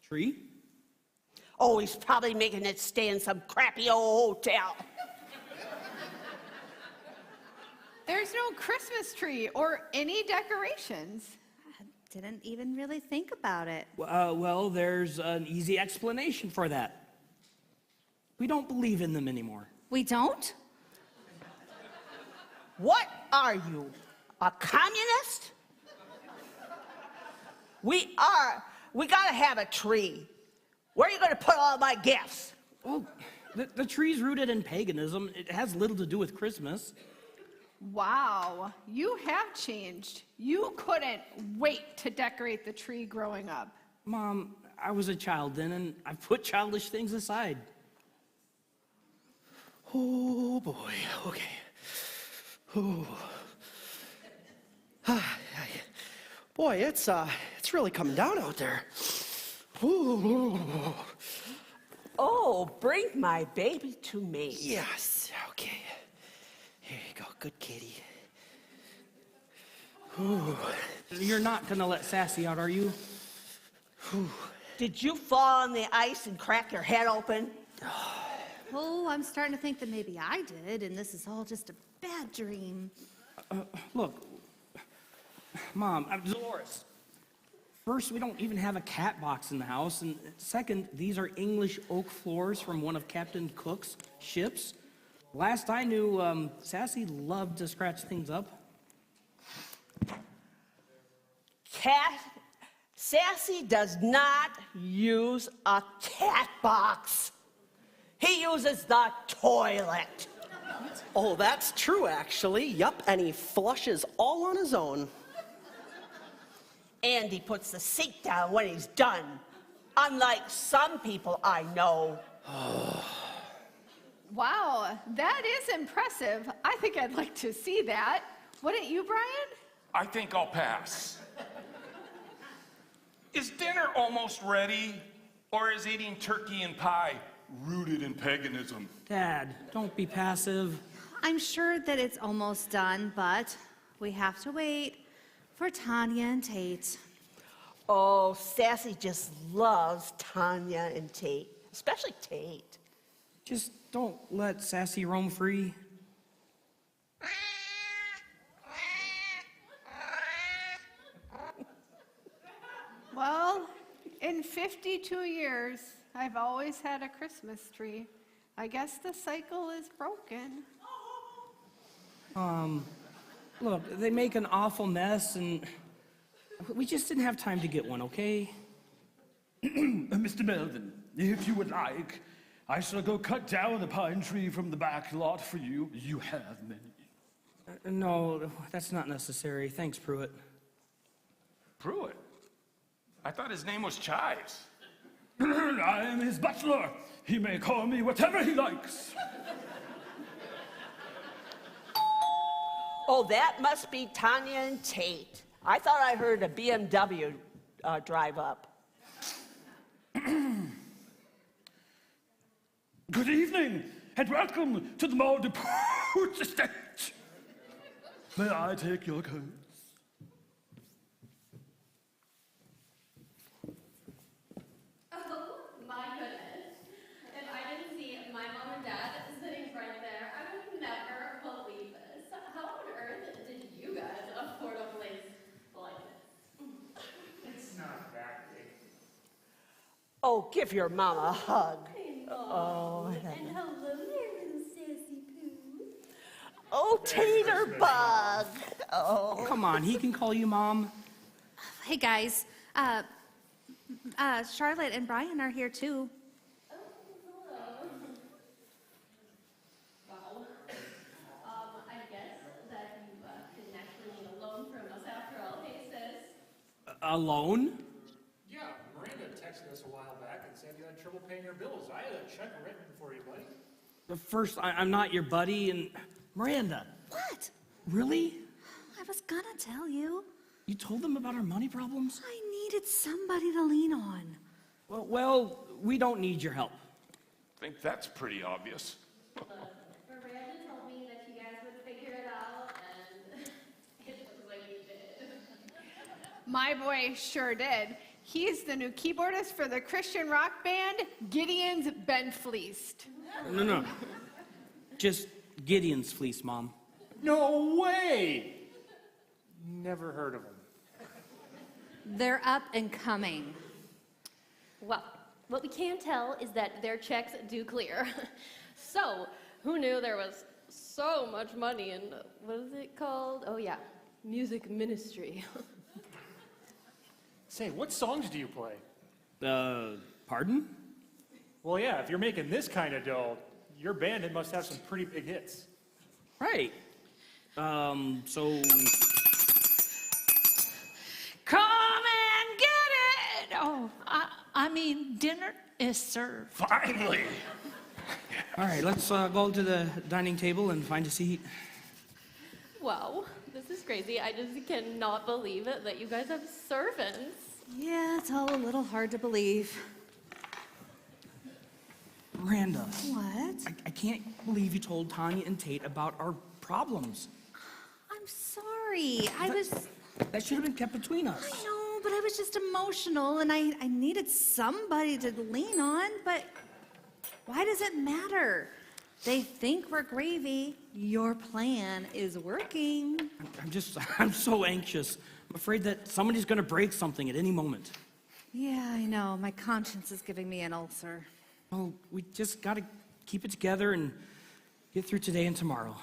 Tree?
Oh, he's probably making it stay in some crappy old hotel.
There's no Christmas tree or any decorations.
I didn't even really think about it.
Well, there's an easy explanation for that. We don't believe in them anymore.
We don't?
What are you, a communist? We gotta have a tree. Where are you gonna put all my gifts?
Well, the tree's rooted in paganism. It has little to do with Christmas.
Wow, you have changed. You couldn't wait to decorate the tree growing up.
Mom, I was a child then, and I put childish things aside. Oh, boy, okay. Oh. Boy, it's really coming down out there. Ooh.
Oh, bring my baby to me.
Yes, okay. Here you go, good kitty. Ooh.
You're not gonna let Sassy out, are you?
Did you fall on the ice and crack your head open?
Oh, I'm starting to think that maybe I did, and this is all just a bad dream.
Look, Mom, Dolores. First, we don't even have a cat box in the house, and second, these are English oak floors from one of Captain Cook's ships. Last I knew, Sassy loved to scratch things up.
Sassy does not use a cat box. He uses the toilet.
Oh, that's true, actually. Yup, and he flushes all on his own.
And he puts the seat down when he's done, unlike some people I know.
Wow, that is impressive. I think I'd like to see that. Wouldn't you, Brian?
I think I'll pass. Is dinner almost ready? Or is eating turkey and pie rooted in paganism?
Dad, don't be passive.
I'm sure that it's almost done, but we have to wait for Tanya and Tate.
Oh, Sassy just loves Tanya and Tate, especially Tate.
Just don't let Sassy roam free.
Well, in 52 years, I've always had a Christmas tree. I guess the cycle is broken.
Look, they make an awful mess, and we just didn't have time to get one, okay?
Mr. Melvin, if you would like, I shall go cut down the pine tree from the back lot for you. You have many.
No, that's not necessary. Thanks, Pruitt.
Pruitt? I thought his name was Chives.
I am his butler. He may call me whatever he likes.
Oh, that must be Tanya and Tate. I thought I heard a BMW drive up.
Good evening, and welcome to the More Pooch estate. May I take your coats?
Oh, my goodness. If I didn't see my mom and dad sitting right there, I would never believe this. How on earth did you guys afford a place like this?
It's not that big.
Oh, give your mom a hug. Oh,
And hello there, little sassy poo.
oh, Tater Bug. Oh.
Come on, he can call you Mom.
Hey, guys. Charlotte and Brian are here, too.
Oh, hello. Wow. I guess that you didn't actually need a loan from us after all. Hey, sis.
Alone?
Yeah, Miranda texted us a while back and said you had trouble paying your bills. I had a check written for you, buddy.
First, I'm not your buddy, and Miranda.
What?
Really?
I was gonna tell you.
You told them about our money problems?
I needed somebody to lean on.
Well, we don't need your help.
I think that's pretty obvious.
Miranda told me that you guys would figure it out, and it looks like you did.
My boy sure did. He's the new keyboardist for the Christian rock band Gideon's Been Fleeced.
No. Just Gideon's fleece, Mom.
No way! Never heard of them.
They're up and coming.
Well, what we can tell is that their checks do clear. So, who knew there was so much money in, what is it called? Oh yeah, music ministry.
Say, what songs do you play?
Pardon?
Well, yeah, if you're making this kind of dough, your band must have some pretty big hits.
Right. So
Come and get it! Oh, I mean, dinner is served.
Finally!
all right, let's go to the dining table and find a seat.
Wow, this is crazy. I just cannot believe it that you guys have servants.
Yeah, it's all a little hard to believe.
Miranda.
What?
I can't believe you told Tanya and Tate about our problems.
I'm sorry.
That should have been kept between us.
I know, but I was just emotional and I needed somebody to lean on, but why does it matter? They think we're gravy. Your plan is working.
I'm so anxious. I'm afraid that somebody's going to break something at any moment.
Yeah, I know. My conscience is giving me an ulcer.
Oh, we just got to keep it together and get through today and tomorrow.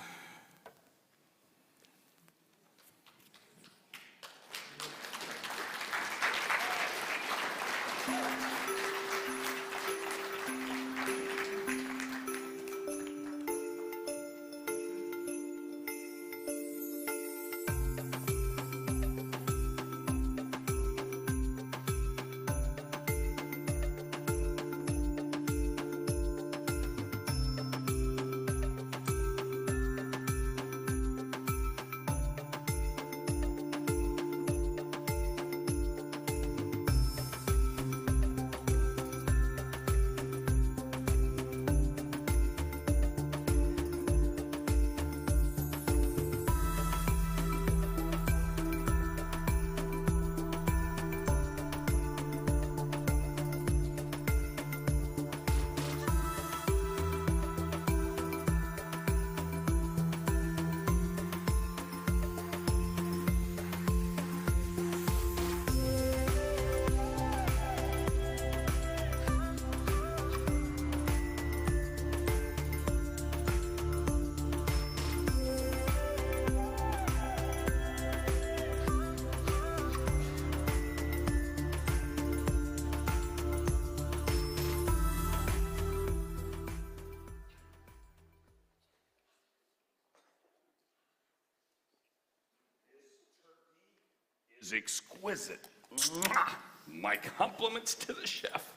Is exquisite. Mwah! My compliments to the chef.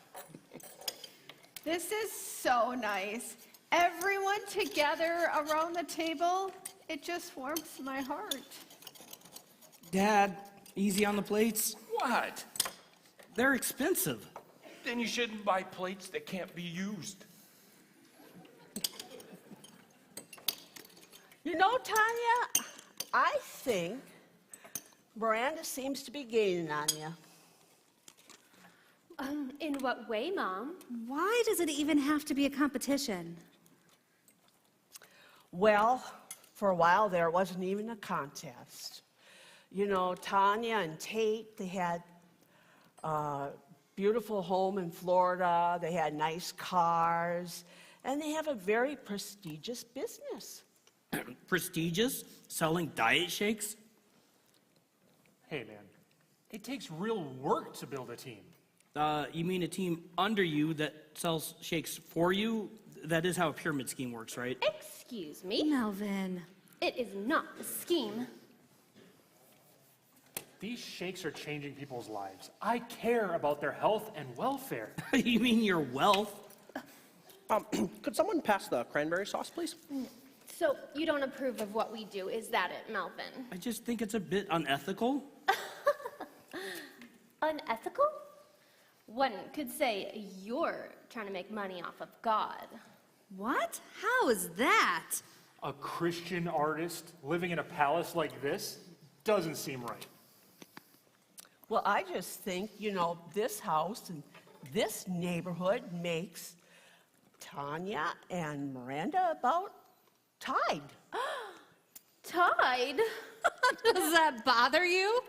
This is so nice. Everyone together around the table, it just warms my heart.
Dad, easy on the plates.
What?
They're expensive.
Then you shouldn't buy plates that can't be used.
You know, Tanya, I think Miranda seems to be gaining on you.
In what way, Mom?
Why does it even have to be a competition?
Well, for a while there, it wasn't even a contest. You know, Tanya and Tate, they had a beautiful home in Florida, they had nice cars, and they have a very prestigious business.
Prestigious? Selling diet shakes?
Hey, man, it takes real work to build a team.
You mean a team under you that sells shakes for you? That is how a pyramid scheme works, right?
Excuse me?
Melvin.
It is not a scheme.
These shakes are changing people's lives. I care about their health and welfare.
You mean your wealth?
Could someone pass the cranberry sauce, please?
So you don't approve of what we do, is that it, Melvin?
I just think it's a bit unethical.
Unethical? One could say you're trying to make money off of God.
What? How is that?
A Christian artist living in a palace like this doesn't seem right.
Well, I just think, you know, this house and this neighborhood makes Tanya and Miranda about tied.
Tied?
Does that bother you?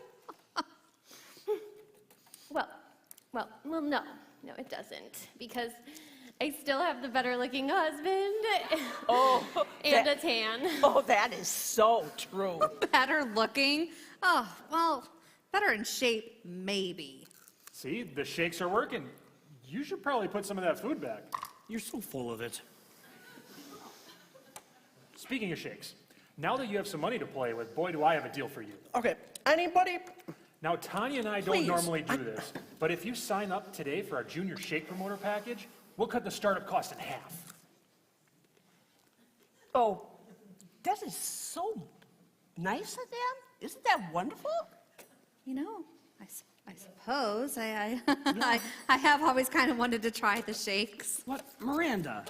Well, no, it doesn't, because I still have the better looking husband and a tan.
Oh, that is so true.
Better looking? Oh, well, better in shape, maybe.
See, the shakes are working. You should probably put some of that food back.
You're so full of it.
Speaking of shakes, Now that you have some money to play with, boy, do I have a deal for you.
Okay, anybody?
Now, Tanya and I don't normally do this, but if you sign up today for our Junior Shake Promoter package, we'll cut the startup cost in half.
Oh, that is so nice of them. Isn't that wonderful?
You know, I suppose I have always kind of wanted to try the shakes.
What? Miranda?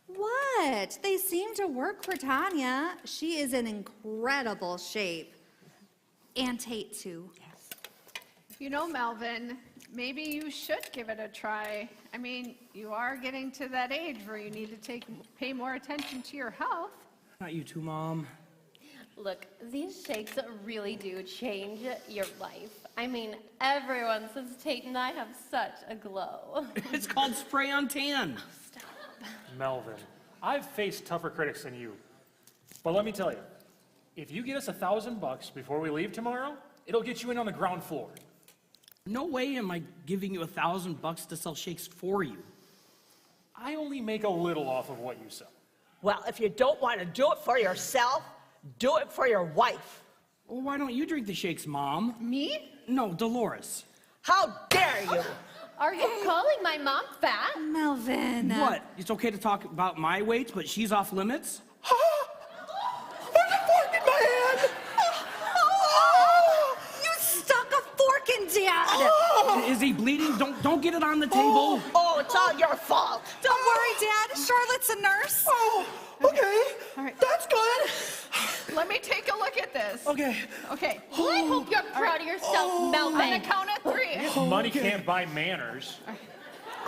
What? They seem to work for Tanya. She is in incredible shape. And Tate, too.
You know, Melvin, maybe you should give it a try. I mean, you are getting to that age where you need to pay more attention to your health.
Not you too, Mom.
Look, these shakes really do change your life. I mean, everyone says Tate and I have such a glow.
It's called spray on tan.
Melvin, I've faced tougher critics than you. But let me tell you, if you get us $1,000 before we leave tomorrow, it'll get you in on the ground floor.
No way am I giving you $1,000 to sell shakes for you.
I only make a little off of what you sell.
Well, if you don't want to do it for yourself, do it for your wife.
Well, why don't you drink the shakes, Mom?
Me?
No, Dolores.
How dare you?
Are you calling my mom fat?
Melvin.
What? It's okay to talk about my weight, but she's off limits?
There's a fork in my hand!
You stuck a fork in Dad.
Is he bleeding? Don't get it on the table.
Oh, it's all your fault.
Don't worry, Dad. Charlotte's a nurse.
Oh, okay.
All right.
That's good.
Let me take a look at this.
Okay.
Okay.
Well, I hope you're proud of yourself, Melvin.
On the count of three.
Money can't buy manners.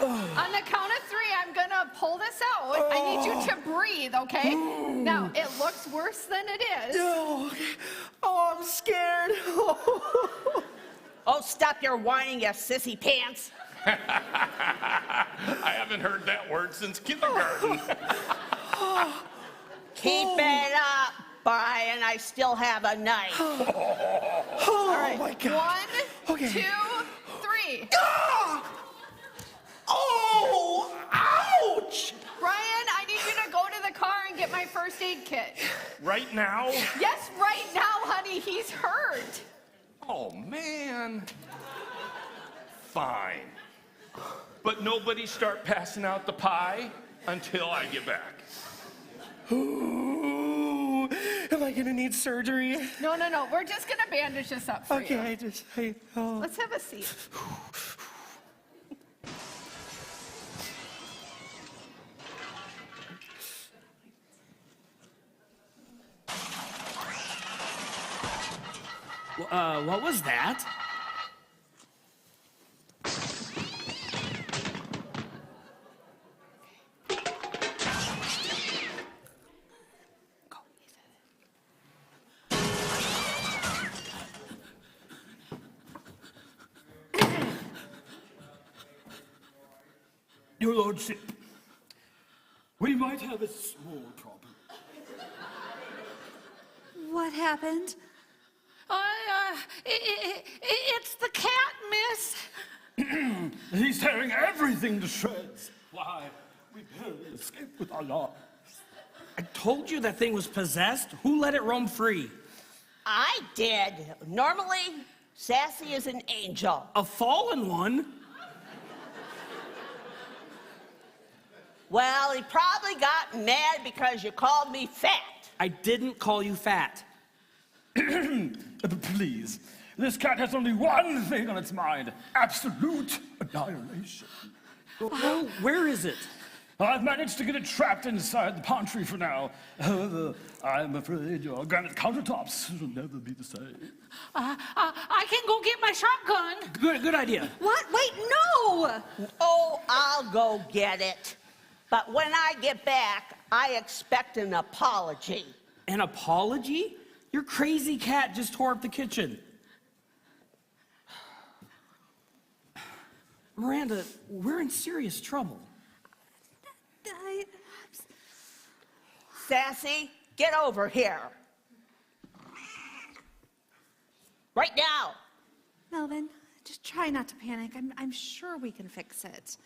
On the count of three, I'm gonna pull this out. I need you to breathe, okay? Now, it looks worse than it is.
Oh, I'm scared.
Oh, stop your whining, you sissy pants.
I haven't heard that word since kindergarten.
Keep it up, Brian. I still have a knife.
All right.
my God.
1,
Okay.
2, 3.
Ah! Oh, ouch!
Brian, I need you to go to the car and get my first aid kit.
Right now?
Yes, right now, honey. He's hurt.
Oh, man. Fine. But nobody start passing out the pie until I get back.
Ooh, am I gonna need surgery?
No. We're just gonna bandage this up for you.
Okay, oh.
Let's have a seat.
What was that?
Your Lordship, we might have a small problem.
What happened?
It's the cat, miss.
He's tearing everything to shreds. Why, we barely escaped with our lives.
I told you that thing was possessed. Who let it roam free?
I did. Normally, Sassy is an angel.
A fallen one?
Well, he probably got mad because you called me fat.
I didn't call you fat.
Please, this cat has only one thing on its mind: absolute annihilation.
Oh, where is it?
I've managed to get it trapped inside the pantry for now. However, I'm afraid your granite countertops will never be the same.
I can go get my shotgun.
Good idea.
What? Wait, no!
Oh, I'll go get it. But when I get back, I expect an apology.
An apology? Your crazy cat just tore up the kitchen. Miranda, we're in serious trouble.
Sassy, get over here. Right now.
Melvin, just try not to panic. I'm sure we can fix it.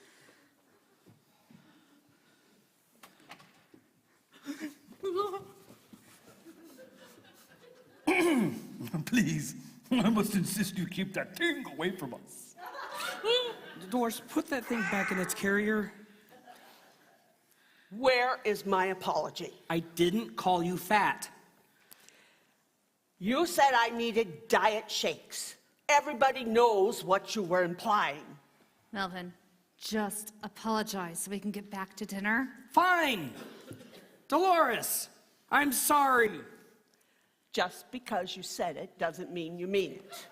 Please, I must insist you keep that thing away from us.
Dolores, put that thing back in its carrier.
Where is my apology?
I didn't call you fat.
You said I needed diet shakes. Everybody knows what you were implying.
Melvin, just apologize so we can get back to dinner.
Fine. Dolores, I'm sorry.
Just because you said it doesn't mean you mean it.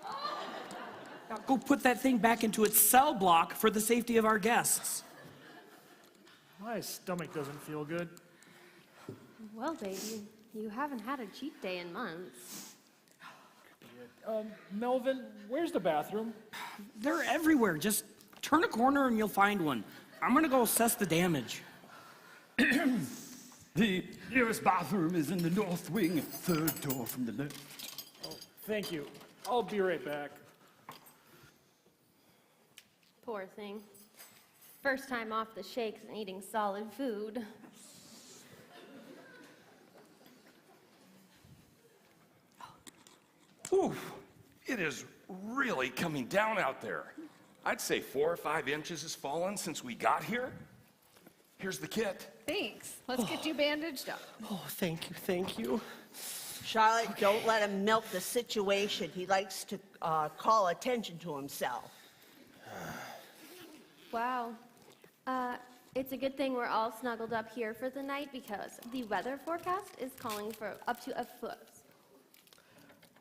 Now go put that thing back into its cell block for the safety of our guests.
My stomach doesn't feel good.
Well, baby, you haven't had a cheat day in months.
Melvin, where's the bathroom?
They're everywhere. Just turn a corner and you'll find one. I'm gonna go assess the damage.
The nearest bathroom is in the north wing, third door from the left.
Oh, thank you. I'll be right back.
Poor thing. First time off the shakes and eating solid food.
Ooh, it is really coming down out there. I'd say 4 or 5 inches has fallen since we got here. Here's the kit.
Thanks. Let's get you bandaged up.
Oh, thank you, thank you.
Charlotte, don't let him milk the situation. He likes to call attention to himself.
Wow. It's a good thing we're all snuggled up here for the night because the weather forecast is calling for up to a foot.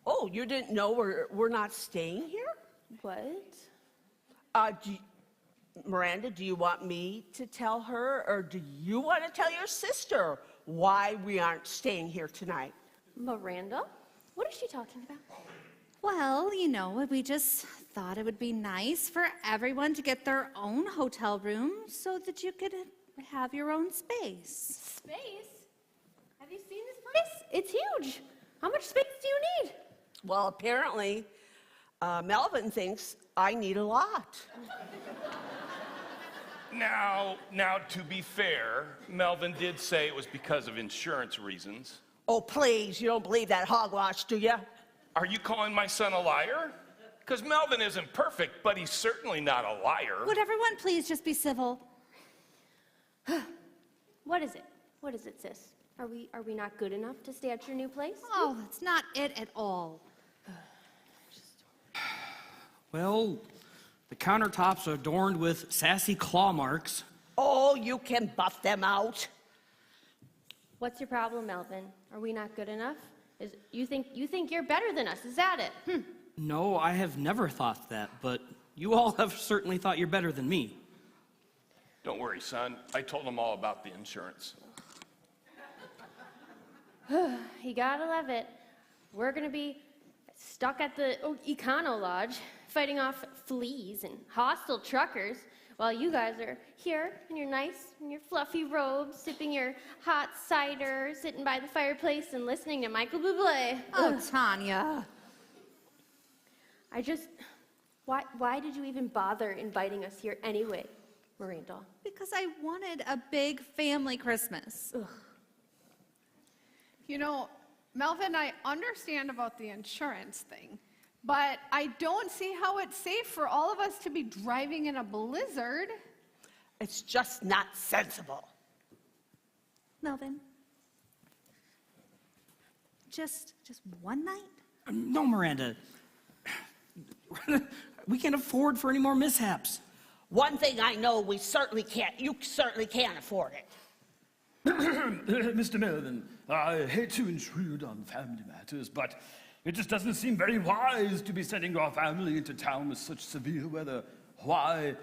Oh, you didn't know we're not staying here?
What?
Miranda, do you want me to tell her, or do you want to tell your sister why we aren't staying here tonight?
Miranda? What is she talking about?
Well, you know, we just thought it would be nice for everyone to get their own hotel room so that you could have your own space.
Space? Have you seen this place? It's huge. How much space do you need?
Well, apparently, Melvin thinks I need a lot.
Now, to be fair, Melvin did say it was because of insurance reasons.
Oh, please, you don't believe that hogwash, do you?
Are you calling my son a liar? Because Melvin isn't perfect, but he's certainly not a liar.
Would everyone please just be civil?
What is it? What is it, sis? Are we not good enough to stay at your new place?
Oh, that's not it at all.
Well, the countertops are adorned with sassy claw marks.
Oh, you can buff them out.
What's your problem, Melvin? Are we not good enough? You think you're better than us? Is that it?
No, I have never thought that, but you all have certainly thought you're better than me.
Don't worry, son. I told him all about the insurance.
You gotta love it. We're gonna be stuck at the Econo Lodge, fighting off fleas and hostile truckers, while you guys are here in your fluffy robes, sipping your hot cider, sitting by the fireplace and listening to Michael Bublé.
Oh, Tanya.
Why did you even bother inviting us here anyway, Miranda?
Because I wanted a big family Christmas.
Ugh.
You know, Melvin, I understand about the insurance thing, but I don't see how it's safe for all of us to be driving in a blizzard.
It's just not sensible.
Melvin, just one night?
No, Miranda. We can't afford for any more mishaps.
One thing I know, you certainly can't afford it.
Mr. Melvin, I hate to intrude on family matters, but it just doesn't seem very wise to be sending our family into town with such severe weather. Why?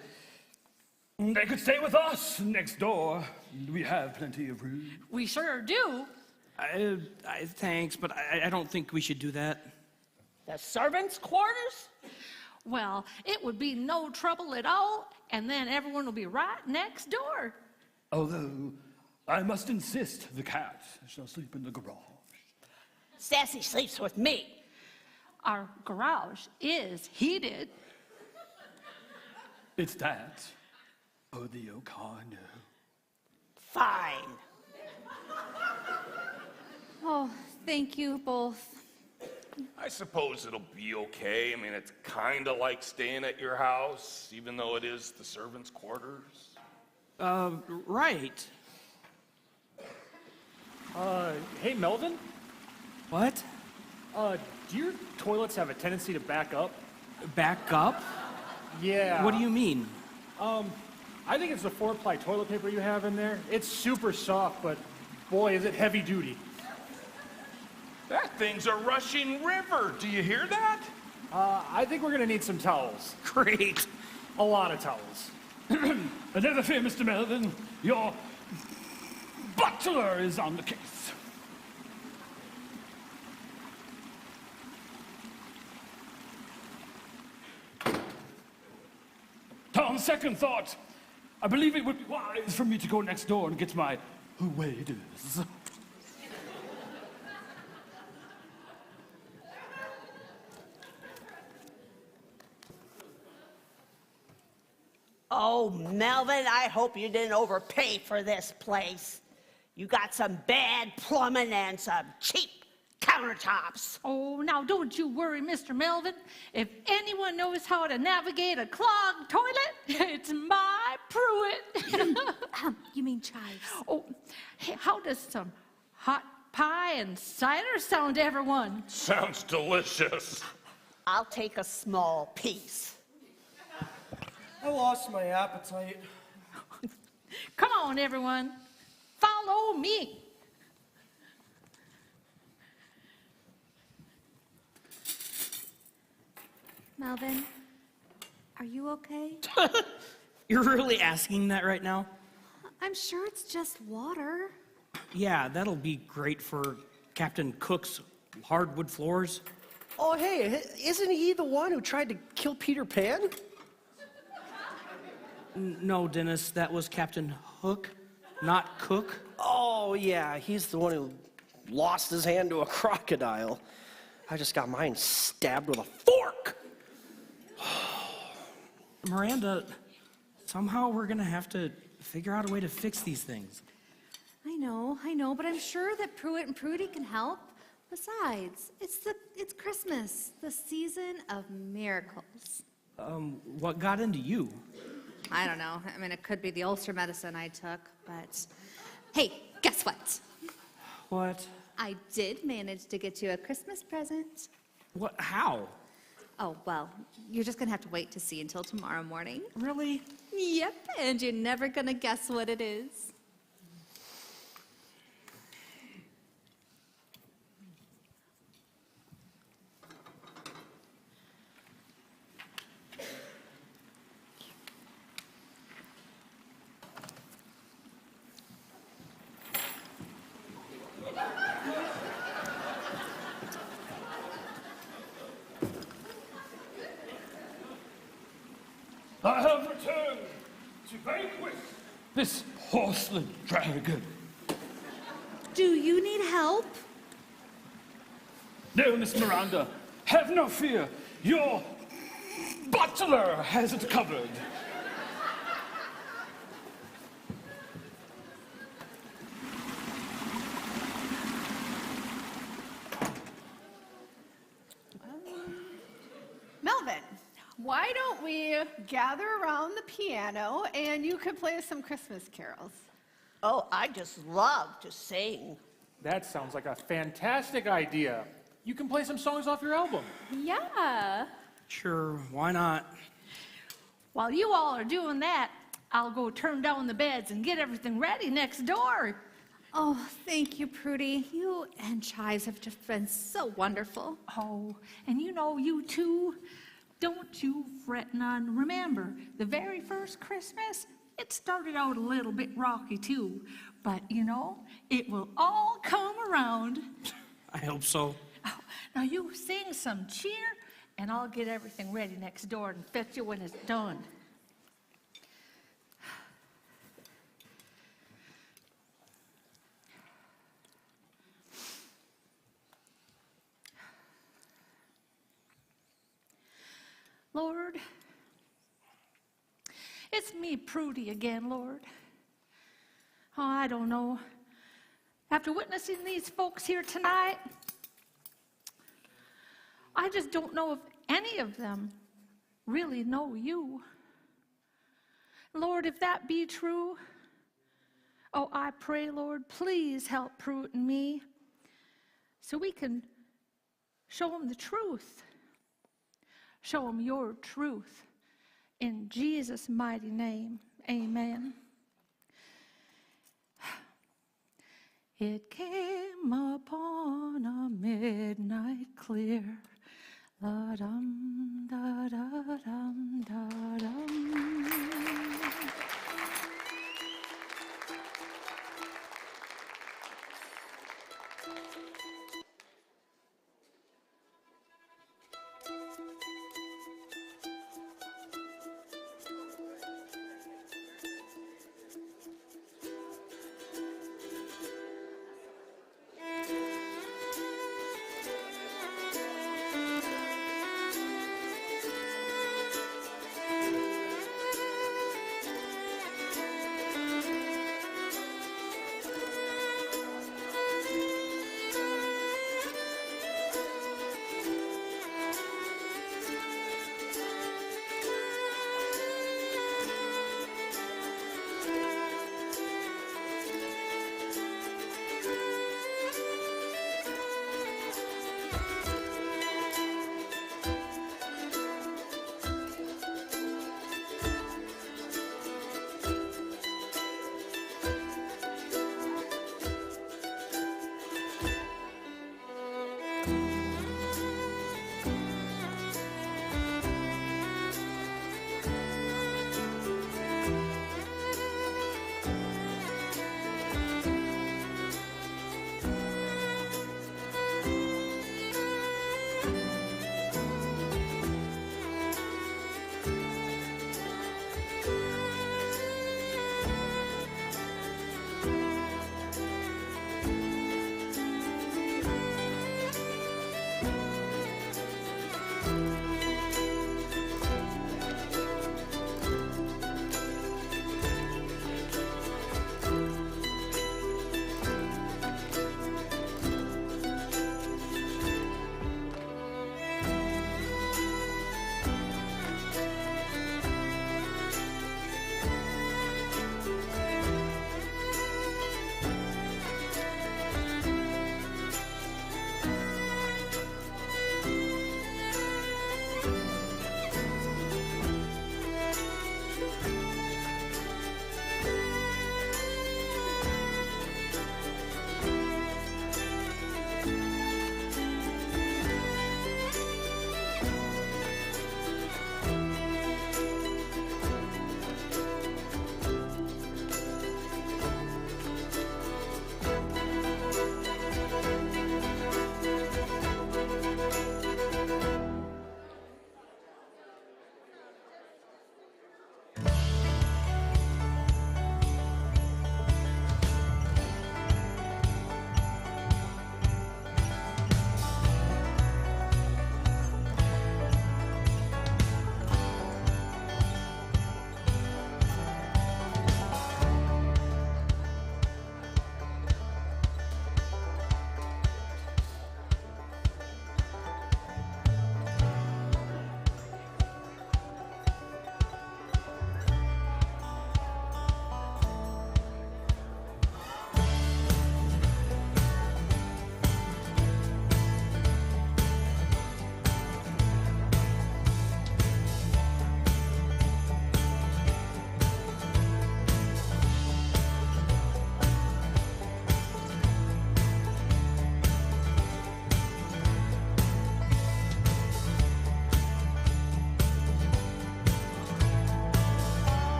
They could stay with us next door. We have plenty of room.
We sure do.
Thanks, but I don't think we should do that.
The servants' quarters?
Well, it would be no trouble at all, and then everyone will be right next door.
Although, I must insist the cat shall sleep in the garage.
Sassy sleeps with me.
Our garage is heated.
It's that, or the Ocano.
Fine.
Oh, thank you both.
I suppose it'll be okay. I mean, it's kind of like staying at your house, even though it is the servants' quarters.
Right.
Hey, Melvin,
What?
do your toilets have a tendency to back up?
Back up?
Yeah.
What do you mean?
I think it's the 4-ply toilet paper you have in there. It's super soft, but boy, is it heavy duty.
That thing's a rushing river. Do you hear that?
I think we're gonna need some towels.
Great.
A lot of towels.
Never fear, Mr. Melvin. Your butler is on the case. On second thought, I believe it would be wise for me to go next door and get my waiters.
Oh, Melvin, I hope you didn't overpay for this place. You got some bad plumbing and some cheap countertops.
Oh, now don't you worry, Mr. Melvin. If anyone knows how to navigate a clogged toilet, it's my Pruitt.
You mean Chives?
Oh, hey, how does some hot pie and cider sound to everyone?
Sounds delicious.
I'll take a small piece.
I lost my appetite.
Come on, everyone. Follow me.
Melvin, are you okay?
You're really asking that right now?
I'm sure it's just water.
Yeah, that'll be great for Captain Cook's hardwood floors.
Oh, hey, isn't he the one who tried to kill Peter Pan?
No, Dennis, that was Captain Hook, not Cook.
Oh, yeah, he's the one who lost his hand to a crocodile. I just got mine stabbed with a fork.
Miranda, somehow we're gonna have to figure out a way to fix these things.
I know, but I'm sure that Pruitt and Prudy can help. Besides, it's Christmas, the season of miracles.
What got into you?
I don't know. I mean, it could be the ulcer medicine I took, but hey, guess what?
What?
I did manage to get you a Christmas present.
What? How?
Oh, well, you're just gonna have to wait to see until tomorrow morning.
Really?
Yep, and you're never gonna guess what it is.
I have returned to vanquish this horseland dragon.
Do you need help?
No, Miss Miranda, have no fear. Your butler has it covered.
Melvin, why don't we gather around the piano and you could play us some Christmas carols?
Oh, I just love to sing.
That sounds like a fantastic idea. You can play some songs off your album.
Yeah.
Sure, why not?
While you all are doing that, I'll go turn down the beds and get everything ready next door.
Oh, thank you, Prudy. You and Chives have just been so wonderful.
Oh, and you two, don't you fret none. Remember, the very first Christmas, it started out a little bit rocky too. But, it will all come around.
I hope so.
Oh, now you sing some cheer, and I'll get everything ready next door and fetch you when it's done. Lord, it's me, Prudy, again, Lord. Oh, I don't know. After witnessing these folks here tonight, I just don't know if any of them really know you. Lord, if that be true, oh, I pray, Lord, please help Pruitt and me so we can show them the truth. Show them your truth. In Jesus' mighty name, amen. It came upon a midnight clear. Da-dum, da-da-dum, da-dum.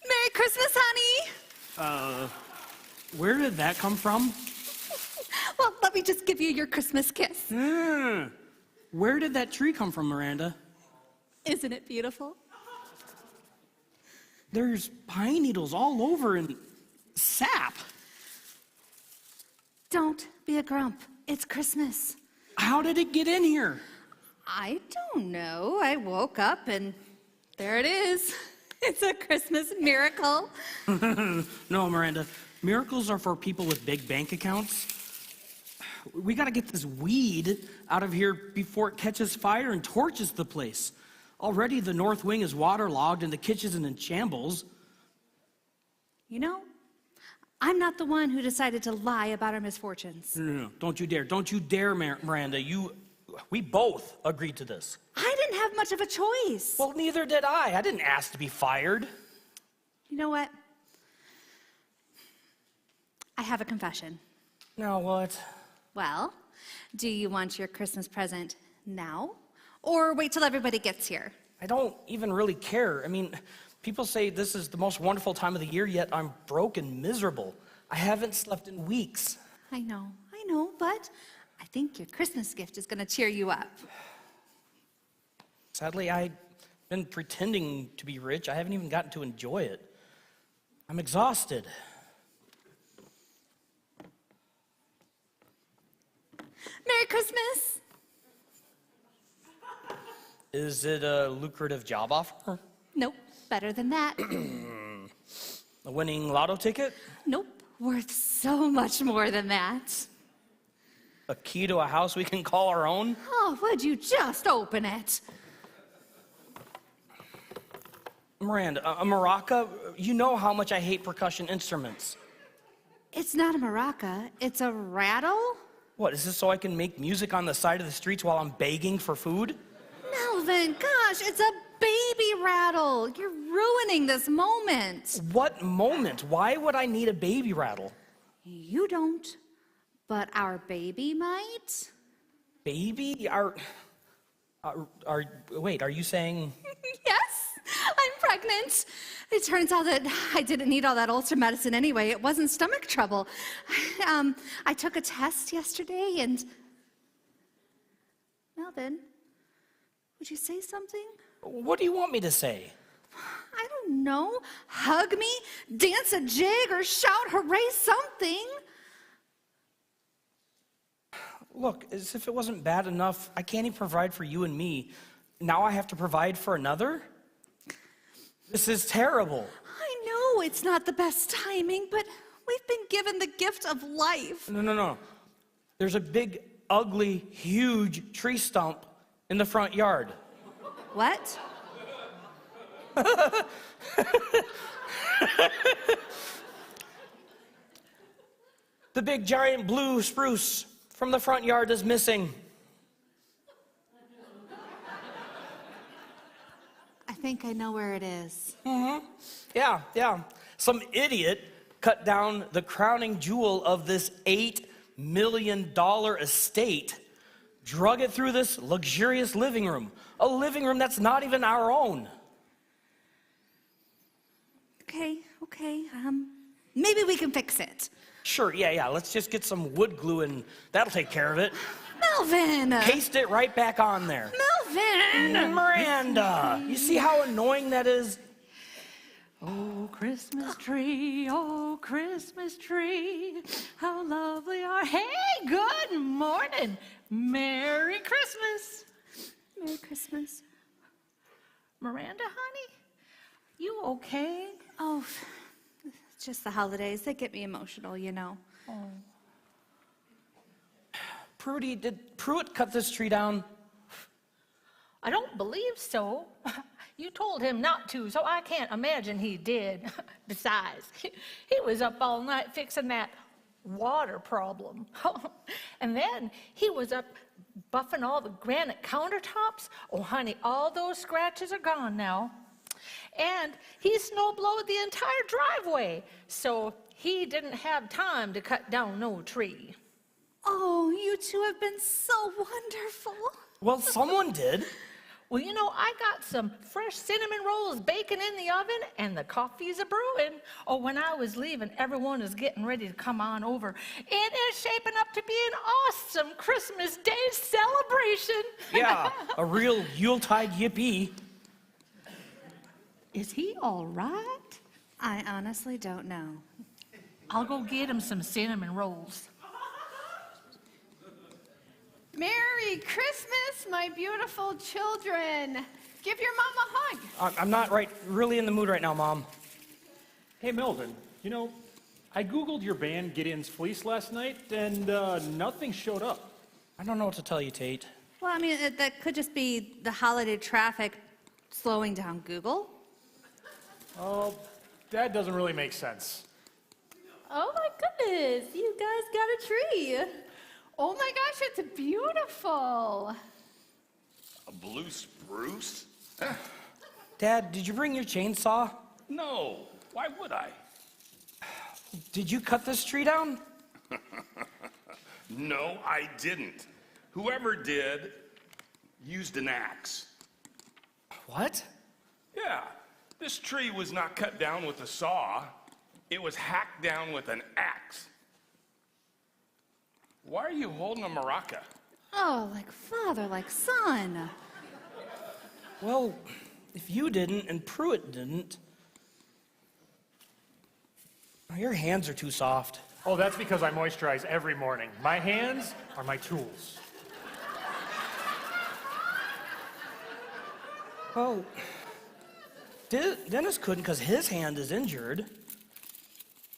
Merry Christmas, honey.
Where did that come from?
Well, let me just give you your Christmas kiss.
Where did that tree come from, Miranda?
Isn't it beautiful?
There's pine needles all over and sap.
Don't be a grump. It's Christmas.
How did it get in here?
I don't know. I woke up and there it is. It's a Christmas miracle.
No, Miranda. Miracles are for people with big bank accounts. We gotta get this weed out of here before it catches fire and torches the place. Already the north wing is waterlogged and the kitchen's in shambles.
You know, I'm not the one who decided to lie about our misfortunes.
No, don't you dare. Don't you dare, Miranda. We both agreed to this.
I didn't have much of a choice.
Well, neither did I. I didn't ask to be fired.
You know what? I have a confession.
Now what?
Well, do you want your Christmas present now or wait till everybody gets here?
I don't even really care. I mean, people say this is the most wonderful time of the year, yet I'm broke and miserable. I haven't slept in weeks.
I know, but I think your Christmas gift is going to cheer you up.
Sadly, I've been pretending to be rich. I haven't even gotten to enjoy it. I'm exhausted.
Merry Christmas.
Is it a lucrative job offer?
Nope, better than that.
A winning lotto ticket?
Nope, worth so much more than that.
A key to a house we can call our own?
Oh, would you just open it?
Miranda, a maraca, you know how much I hate percussion instruments.
It's not a maraca, it's a rattle.
What, is this so I can make music on the side of the streets while I'm begging for food?
Melvin, gosh, it's a baby rattle. You're ruining this moment.
What moment? Why would I need a baby rattle?
You don't, but our baby might.
Baby? Wait, are you saying?
Yes, I'm pregnant. It turns out that I didn't need all that ulcer medicine anyway. It wasn't stomach trouble. I took a test yesterday and... Melvin, would you say something?
What do you want me to say?
I don't know. Hug me, dance a jig, or shout hooray something.
Look, as if it wasn't bad enough, I can't even provide for you and me. Now I have to provide for another? This is terrible.
I know it's not the best timing, but we've been given the gift of life.
No. There's a big, ugly, huge tree stump in the front yard.
What?
The big, giant blue spruce from the front yard is missing.
I think I know where it is.
Yeah. Some idiot cut down the crowning jewel of this $8 million estate, drug it through this luxurious living room, a living room that's not even our own.
Okay, maybe we can fix it.
Sure, yeah, let's just get some wood glue and that'll take care of it.
Melvin!
Paste it right back on there.
Melvin!
Miranda, you see how annoying that is?
Oh, Christmas tree, how lovely are. Hey, good morning. Merry Christmas.
Merry Christmas.
Miranda, honey, you okay?
Oh, it's just the holidays. They get me emotional, you know.
Oh.
Prudy, did Pruitt cut this tree down?
I don't believe so. You told him not to, so I can't imagine he did. Besides, he was up all night fixing that water problem. And then he was up buffing all the granite countertops. Oh, honey, all those scratches are gone now. And he snowblowed the entire driveway, so he didn't have time to cut down no tree.
Oh, you two have been so wonderful.
Well, someone did.
Well, you know, I got some fresh cinnamon rolls baking in the oven, and the coffee's a-brewing. Oh, when I was leaving, everyone is getting ready to come on over. It is shaping up to be an awesome Christmas Day celebration.
Yeah, a real Yuletide yippee.
Is he all right?
I honestly don't know.
I'll go get him some cinnamon rolls.
Merry Christmas, my beautiful children. Give your mom a hug.
I'm not really in the mood right now, Mom.
Hey, Melvin, you know, I Googled your band Gideon's Fleece last night, and nothing showed up.
I don't know what to tell you, Tate.
Well, I mean, that could just be the holiday traffic slowing down Google.
Oh, that doesn't really make sense.
Oh my goodness, you guys got a tree.
Oh my gosh, it's beautiful.
A blue spruce?
Dad, did you bring your chainsaw?
No, why would I?
Did you cut this tree down?
No, I didn't. Whoever did used an axe.
What?
Yeah, this tree was not cut down with a saw. It was hacked down with an axe. Why are you holding a maraca?
Oh, like father, like son.
Well, if you didn't and Pruitt didn't, Your hands are too soft.
Oh, that's because I moisturize every morning. My hands are my tools.
Well, Dennis couldn't because his hand is injured.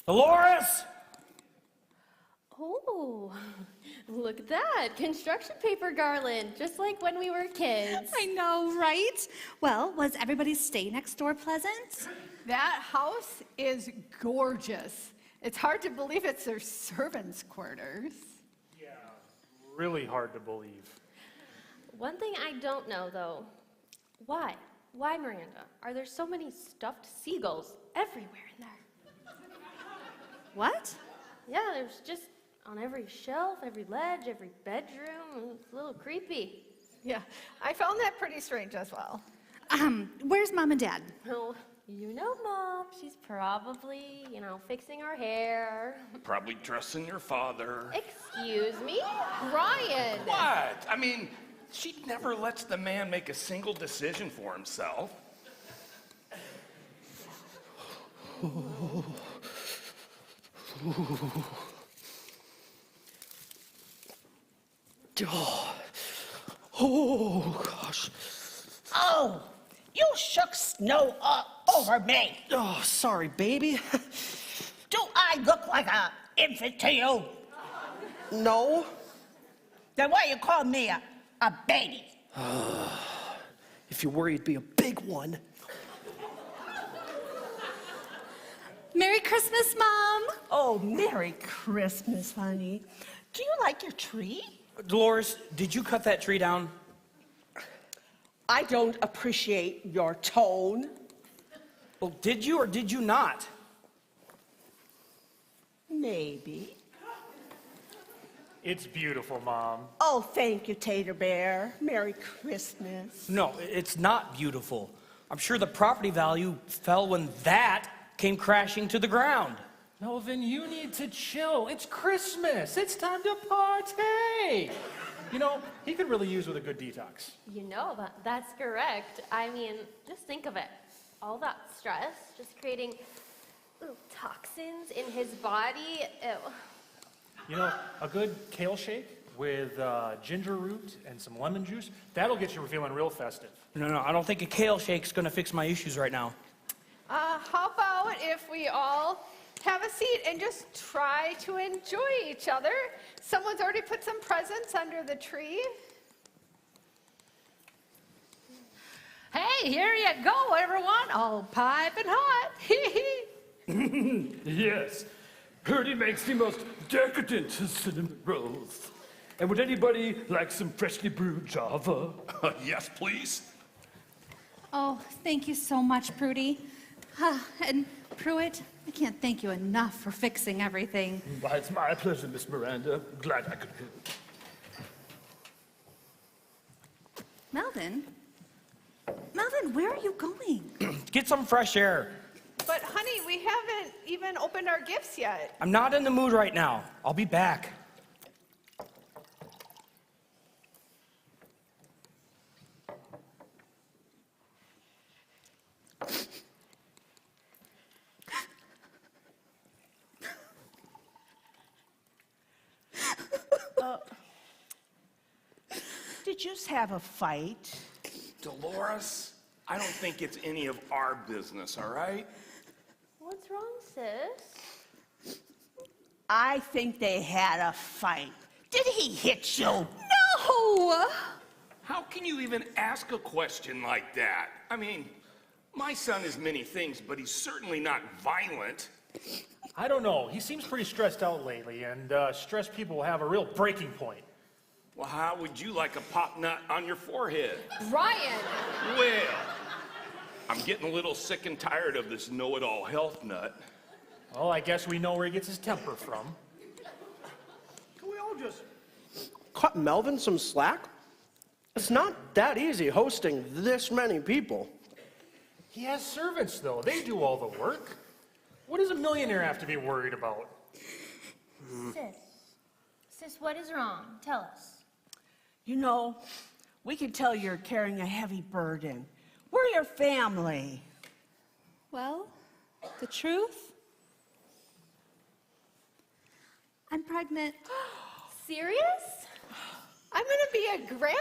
Dolores!
Oh, look at that. Construction paper garland, just like when we were kids.
I know, right? Well, was everybody's stay next door pleasant?
That house is gorgeous. It's hard to believe it's their servants' quarters.
Yeah, really hard to believe.
One thing I don't know, though. Why? Why, Miranda? Are there so many stuffed seagulls everywhere in there?
What?
Yeah, there's just on every shelf, every ledge, every bedroom. It's a little creepy.
Yeah, I found that pretty strange as well.
Where's Mom and Dad?
Oh, you know Mom. She's probably, fixing her hair.
Probably dressing your father.
Excuse me?
Ryan!
What? I mean, she never lets the man make a single decision for himself.
Oh, gosh.
Oh, you shook snow up over me.
Oh, sorry, baby.
Do I look like an infant to you?
No.
Then why you call me a baby?
If you were, you'd be a big one.
Merry Christmas, Mom!
Oh, Merry Christmas, honey. Do you like your tree?
Dolores, did you cut that tree down?
I don't appreciate your tone.
Well, did you or did you not?
Maybe.
It's beautiful, Mom.
Oh, thank you, Tater Bear. Merry Christmas.
No, it's not beautiful. I'm sure the property value fell when that came crashing to the ground.
Melvin, you need to chill. It's Christmas. It's time to party. He could really use with a good detox.
That's correct. I mean, just think of it. All that stress, just creating little toxins in his body. Ew.
A good kale shake with ginger root and some lemon juice, that'll get you feeling real festive.
No, I don't think a kale shake's gonna fix my issues right now.
How about if we all have a seat and just try to enjoy each other? Someone's already put some presents under the tree.
Hey, here you go, everyone. All piping hot.
Yes, heard he makes the most decadent cinnamon rolls. And would anybody like some freshly brewed Java?
Yes, please.
Oh, thank you so much, Prudy. And Pruitt, I can't thank you enough for fixing everything.
Why, it's my pleasure, Miss Miranda. Glad I could help.
Melvin, where are you going?
Get some fresh air.
But honey, we haven't even opened our gifts yet.
I'm not in the mood right now. I'll be back.
Did you just have a fight?
Dolores, I don't think it's any of our business, all right?
What's wrong, sis?
I think they had a fight. Did he hit you?
No!
How can you even ask a question like that? I mean, my son is many things, but he's certainly not violent.
I don't know. He seems pretty stressed out lately, and stressed people have a real breaking point.
Well, how would you like a pop nut on your forehead?
Brian!
Well, I'm getting a little sick and tired of this know-it-all health nut.
Well, I guess we know where he gets his temper from.
Can we all just cut Melvin some slack? It's not that easy hosting this many people.
He has servants, though. They do all the work. What does a millionaire have to be worried about?
Sis, what is wrong? Tell us.
We can tell you're carrying a heavy burden. We're your family.
Well, the truth? I'm pregnant.
Serious?
I'm gonna be a grandma?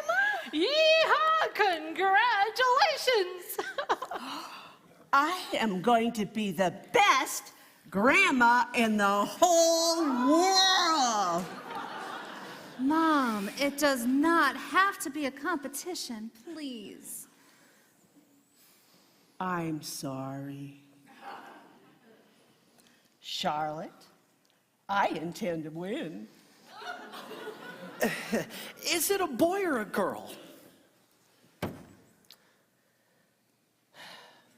Yeehaw! Congratulations!
I am going to be the best grandma in the whole world.
Mom, it does not have to be a competition, please.
I'm sorry. Charlotte, I intend to win.
Is it a boy or a girl?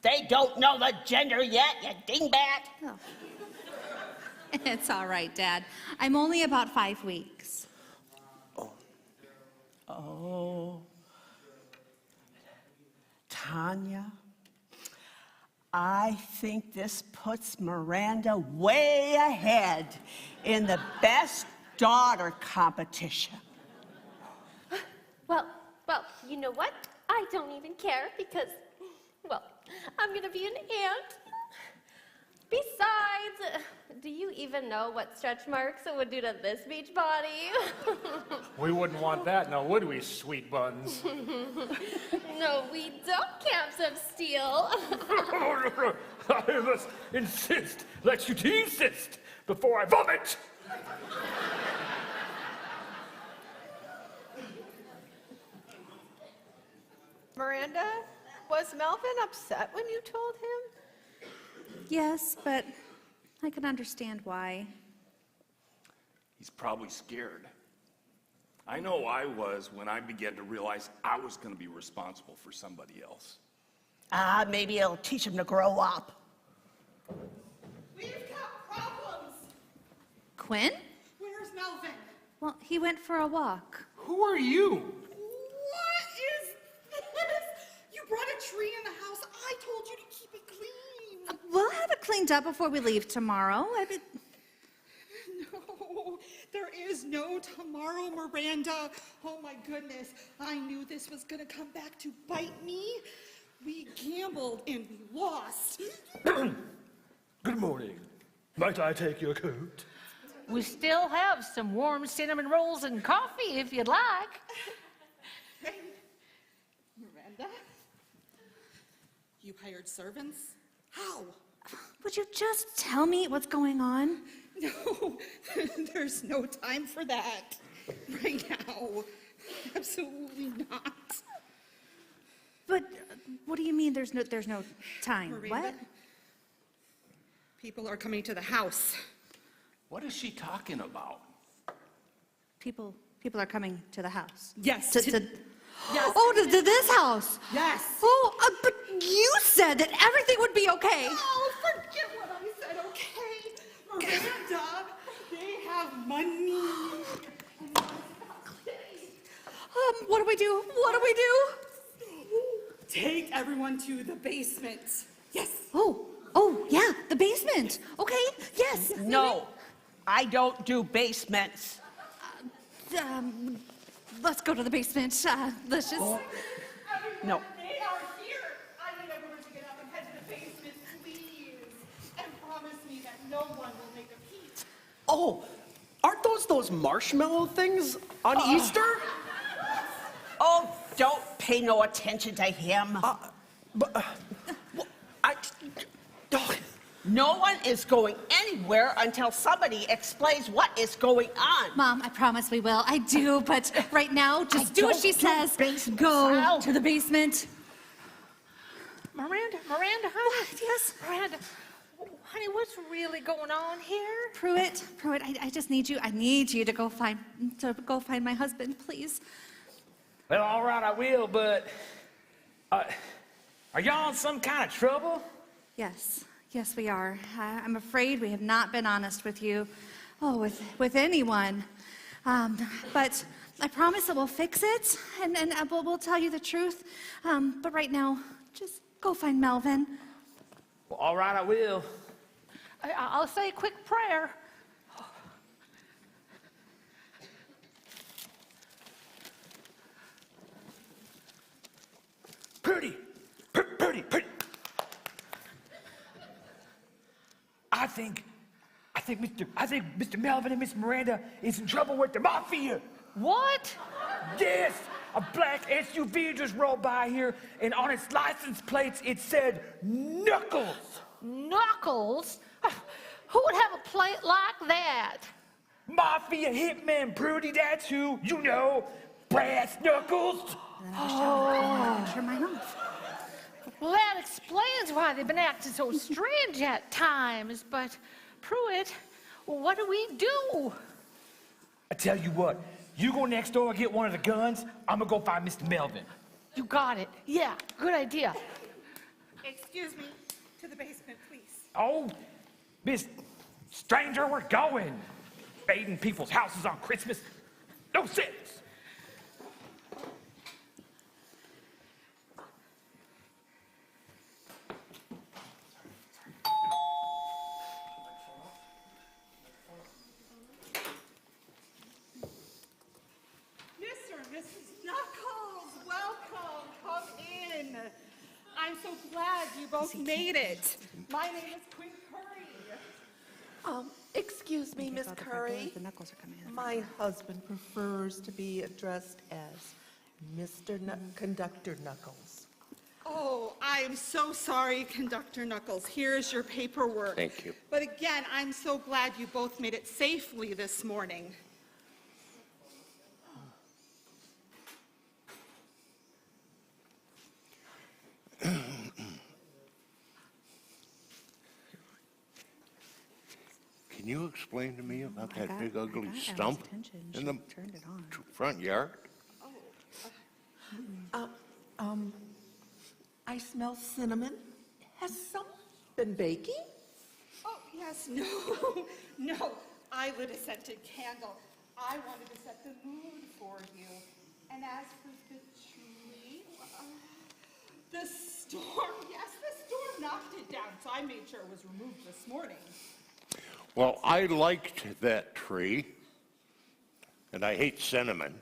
They don't know the gender yet, you dingbat.
Oh. It's all right, Dad. I'm only about 5 weeks.
Oh. Tanya, I think this puts Miranda way ahead in the best daughter competition.
Well, you know what? I don't even care because, well, I'm gonna be an aunt. Besides, do you even know what stretch marks would do to this beach body?
We wouldn't want that now, would we, sweet buns?
No, we don't, Camps of Steel.
I must insist that you desist before I vomit.
Miranda, was Melvin upset when you told him?
Yes, but I can understand why.
He's probably scared. I know I was when I began to realize I was going to be responsible for somebody else.
Maybe it'll teach him to grow up.
We've got problems.
Quinn?
Where's Melvin?
Well, he went for a walk.
Who are you?
What is this? You brought a tree in the house. I told you to keep it clean.
We'll have it cleaned up before we leave tomorrow.
No, there is no tomorrow, Miranda. Oh my goodness, I knew this was gonna come back to bite me. We gambled and we lost.
Good morning. Might I take your coat?
We still have some warm cinnamon rolls and coffee if you'd like.
Miranda, you hired servants? How?
Would you just tell me what's going on?
No, there's no time for that right now. Absolutely not.
But what do you mean there's no time?
Miranda,
What?
people are coming to the house.
What is she talking about?
People are coming to the house.
Yes.
Yes. Oh, to this house.
Yes.
Oh, but you said that everything would be okay.
Oh, forget what I said, okay? Miranda, they have money.
What do we do? What do we do?
Take everyone to the basement. Yes.
Oh, yeah, the basement. Okay, yes.
No, I don't do basements.
Let's go to the basement. Let's just.
No.
They are here. I need everyone to get up and head to the basement, please. And promise me that no one will make a peep.
Oh, aren't those marshmallow things on Easter?
Oh, don't pay no attention to him. No one is going anywhere until somebody explains what is going on.
Mom, I promise we will. I do, but right now, just do what she says. Go to the basement.
Miranda, honey.
What? Yes.
Miranda, honey, what's really going on here?
Pruitt, I just need you. I need you to go find my husband, please.
Well, all right, I will, but are y'all in some kind of trouble?
Yes, we are. I'm afraid we have not been honest with you, with anyone. But I promise that we'll fix it, and we'll tell you the truth. But right now, just go find Melvin.
Well, all right, I will.
I'll say a quick prayer.
Pretty. I think think Mr. Melvin and Miss Miranda is in trouble with the mafia.
What?
Yes, a black SUV just rolled by here, and on its license plates it said Knuckles.
Knuckles? Who would have a plate like that?
Mafia hitman Prudy, that's who. You know, Brass Knuckles.
Well, that explains why they've been acting so strange at times. But, Pruitt, what do we do?
I tell you what, you go next door and get one of the guns. I'm gonna go find Mr. Melvin.
You got it. Yeah, good idea.
Excuse me, to the basement, please.
Oh, Miss Stranger, we're going. Invading people's houses on Christmas. No sense.
Mr. and Mrs. Knuckles, welcome. Come in. I'm so glad you both made it. My name is Queen Curry.
Excuse me, Miss Curry. My husband prefers to be addressed as Mr. Conductor Knuckles.
Oh, I am so sorry, Conductor Knuckles. Here's your paperwork.
Thank you.
But again, I'm so glad you both made it safely this morning.
Can you explain to me about that big ugly stump in the front yard?
I smell cinnamon. Has someone been baking?
Oh, yes, no, no. I lit a scented candle. I wanted to set the mood for you. And as for the tree, the storm, yes, the storm knocked it down, so I made sure it was removed this morning.
Well, I liked that tree, and I hate cinnamon.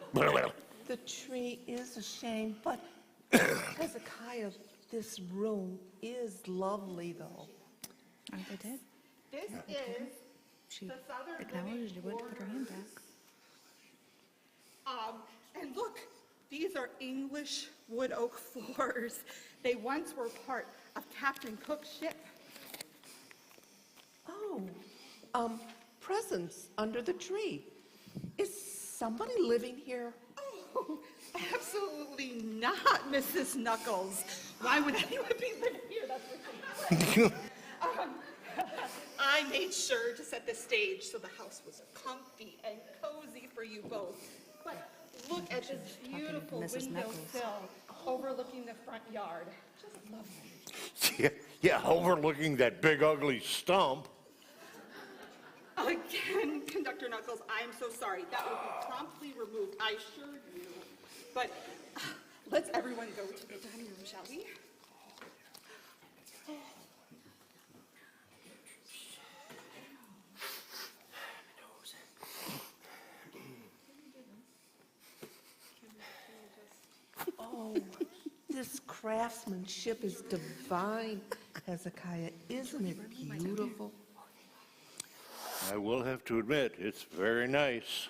The tree is a shame, but Hezekiah, this room is lovely, though.
Aren't they dead?
This is the southern
Acknowledged you would put her hand back.
And look, these are English wood oak floors. They once were part of Captain Cook's ship.
Oh, presents under the tree. Is somebody living here?
Oh, absolutely not, Mrs. Knuckles. Why would anyone be living here? That's ridiculous. I made sure to set the stage so the house was comfy and cozy for you both. But look at this beautiful windowsill overlooking the front yard. Just lovely.
Yeah, overlooking that big ugly stump.
Again, Conductor Knuckles, I am so sorry. That will be promptly removed, I assure you. But let's everyone go to the dining room, shall we?
Oh, this craftsmanship is divine, Hezekiah. Isn't it beautiful?
I will have to admit, it's very nice.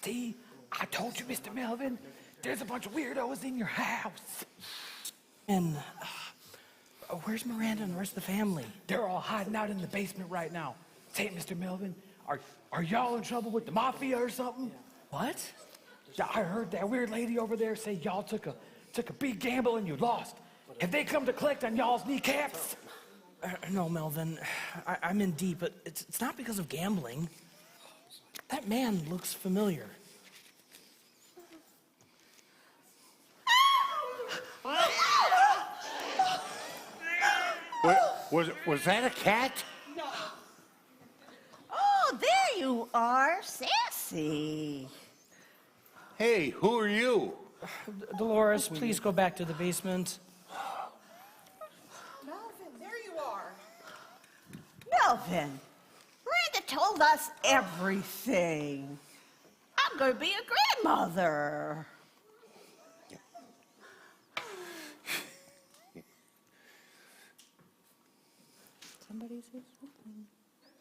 See, I told you, Mr. Melvin, there's a bunch of weirdos in your house.
And where's Miranda and the rest of the family?
They're all hiding out in the basement right now. Say, Mr. Melvin, are y'all in trouble with the mafia or something?
What?
Yeah, I heard that weird lady over there say y'all took a big gamble and you lost. Have they come to collect on y'all's kneecaps?
No, Melvin, I'm in deep, but it's not because of gambling. That man looks familiar.
Was that a cat?
No.
Oh, there you are, Sassy.
Hey, who are you?
Dolores, please go back to the basement.
Melvin, there you are.
Melvin, Miranda told us everything. I'm going to be a grandmother.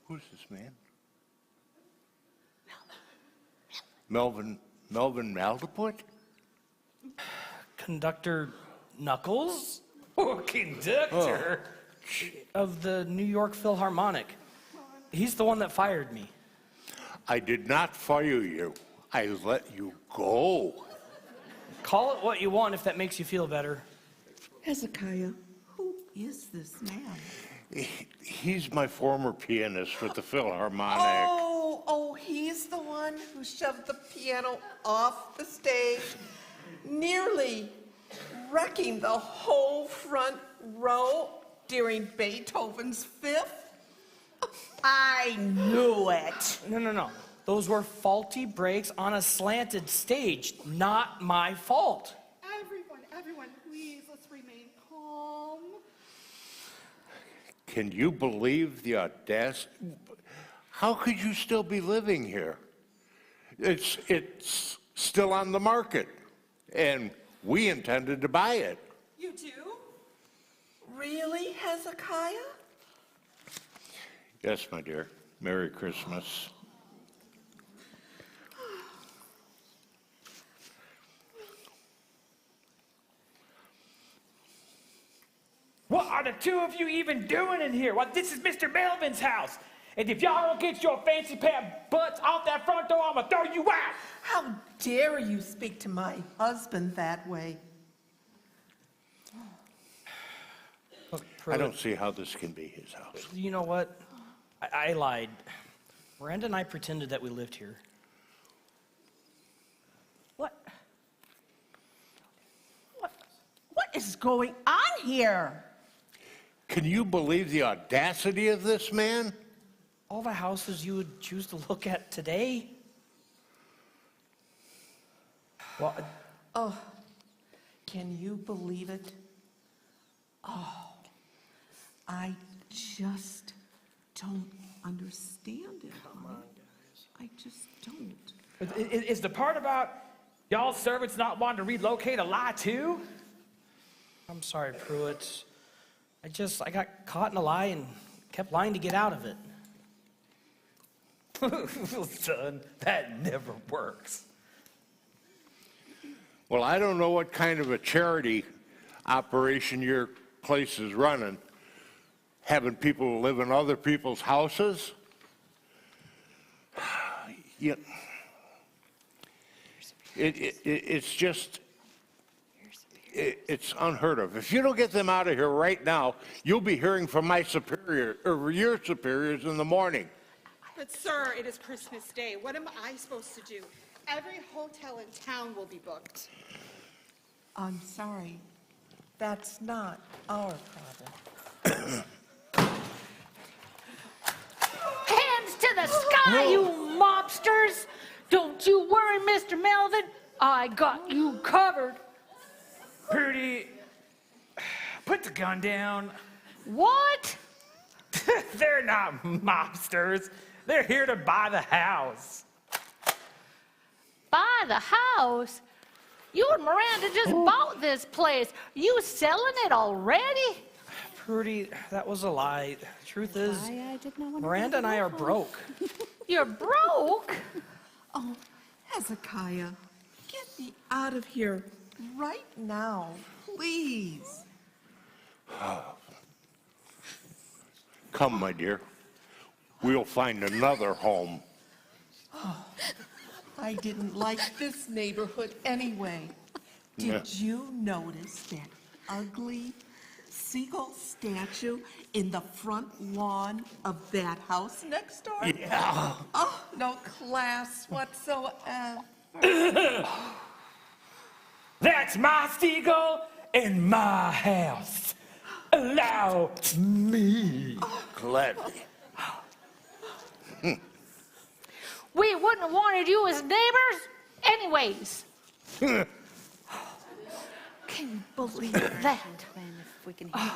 Who's this man? Melvin Maldiput?
Conductor Knuckles?
Oh, conductor?
Of the New York Philharmonic. He's the one that fired me.
I did not fire you. I let you go.
Call it what you want if that makes you feel better.
Hezekiah, who is this man?
He's my former pianist with the Philharmonic.
Oh, he's the one who shoved the piano off the stage, nearly wrecking the whole front row during Beethoven's Fifth.
I knew it.
No. Those were faulty brakes on a slanted stage. Not my fault.
Everyone, please, let's remain calm.
Can you believe the audacity? How could you still be living here? It's still on the market, and we intended to buy it.
You do? Really, Hezekiah?
Yes, my dear. Merry Christmas.
What are the two of you even doing in here? Well, this is Mr. Melvin's house. And if y'all don't get your fancy pair of butts off that front door, I'm gonna throw you out.
How dare you speak to my husband that way?
Look,
I
Pruitt,
don't see how this can be his house.
You know what? I lied. Miranda and I pretended that we lived here.
What is going on here?
Can you believe the audacity of this man?
All the houses you would choose to look at today? Well,
Oh, can you believe it? Oh, I just don't understand it, honey. I just don't.
Is the part about y'all servants not wanting to relocate a lie too?
I'm sorry, Pruitt. I got caught in a lie and kept lying to get out of it.
Son, that never works.
Well, I don't know what kind of a charity operation your place is running. Having people live in other people's houses? Yeah. It's just, it's unheard of. If you don't get them out of here right now, you'll be hearing from my superior, or your superiors in the morning.
But sir, it is Christmas Day. What am I supposed to do? Every hotel in town will be booked.
I'm sorry. That's not our problem.
Hands to the sky, you mobsters! Don't you worry, Mr. Melvin. I got you covered.
Prudy, put the gun down.
What?
They're not mobsters. They're here to buy the house.
Buy the house? You and Miranda just bought this place. You selling it already?
Prudy, that was a lie. The truth is,
I did not want to
Miranda and I are broke.
You're broke?
Oh, Hezekiah, get me out of here right now, please.
Come, my dear. We'll find another home.
Oh, I didn't like this neighborhood anyway. Did you notice that ugly seagull statue in the front lawn of that house next door?
Yeah.
Oh, no class whatsoever.
That's my seagull in my house. Allow me.
Gladly.
We wouldn't have wanted you as neighbors anyways. Can you believe that?
If we can hear it.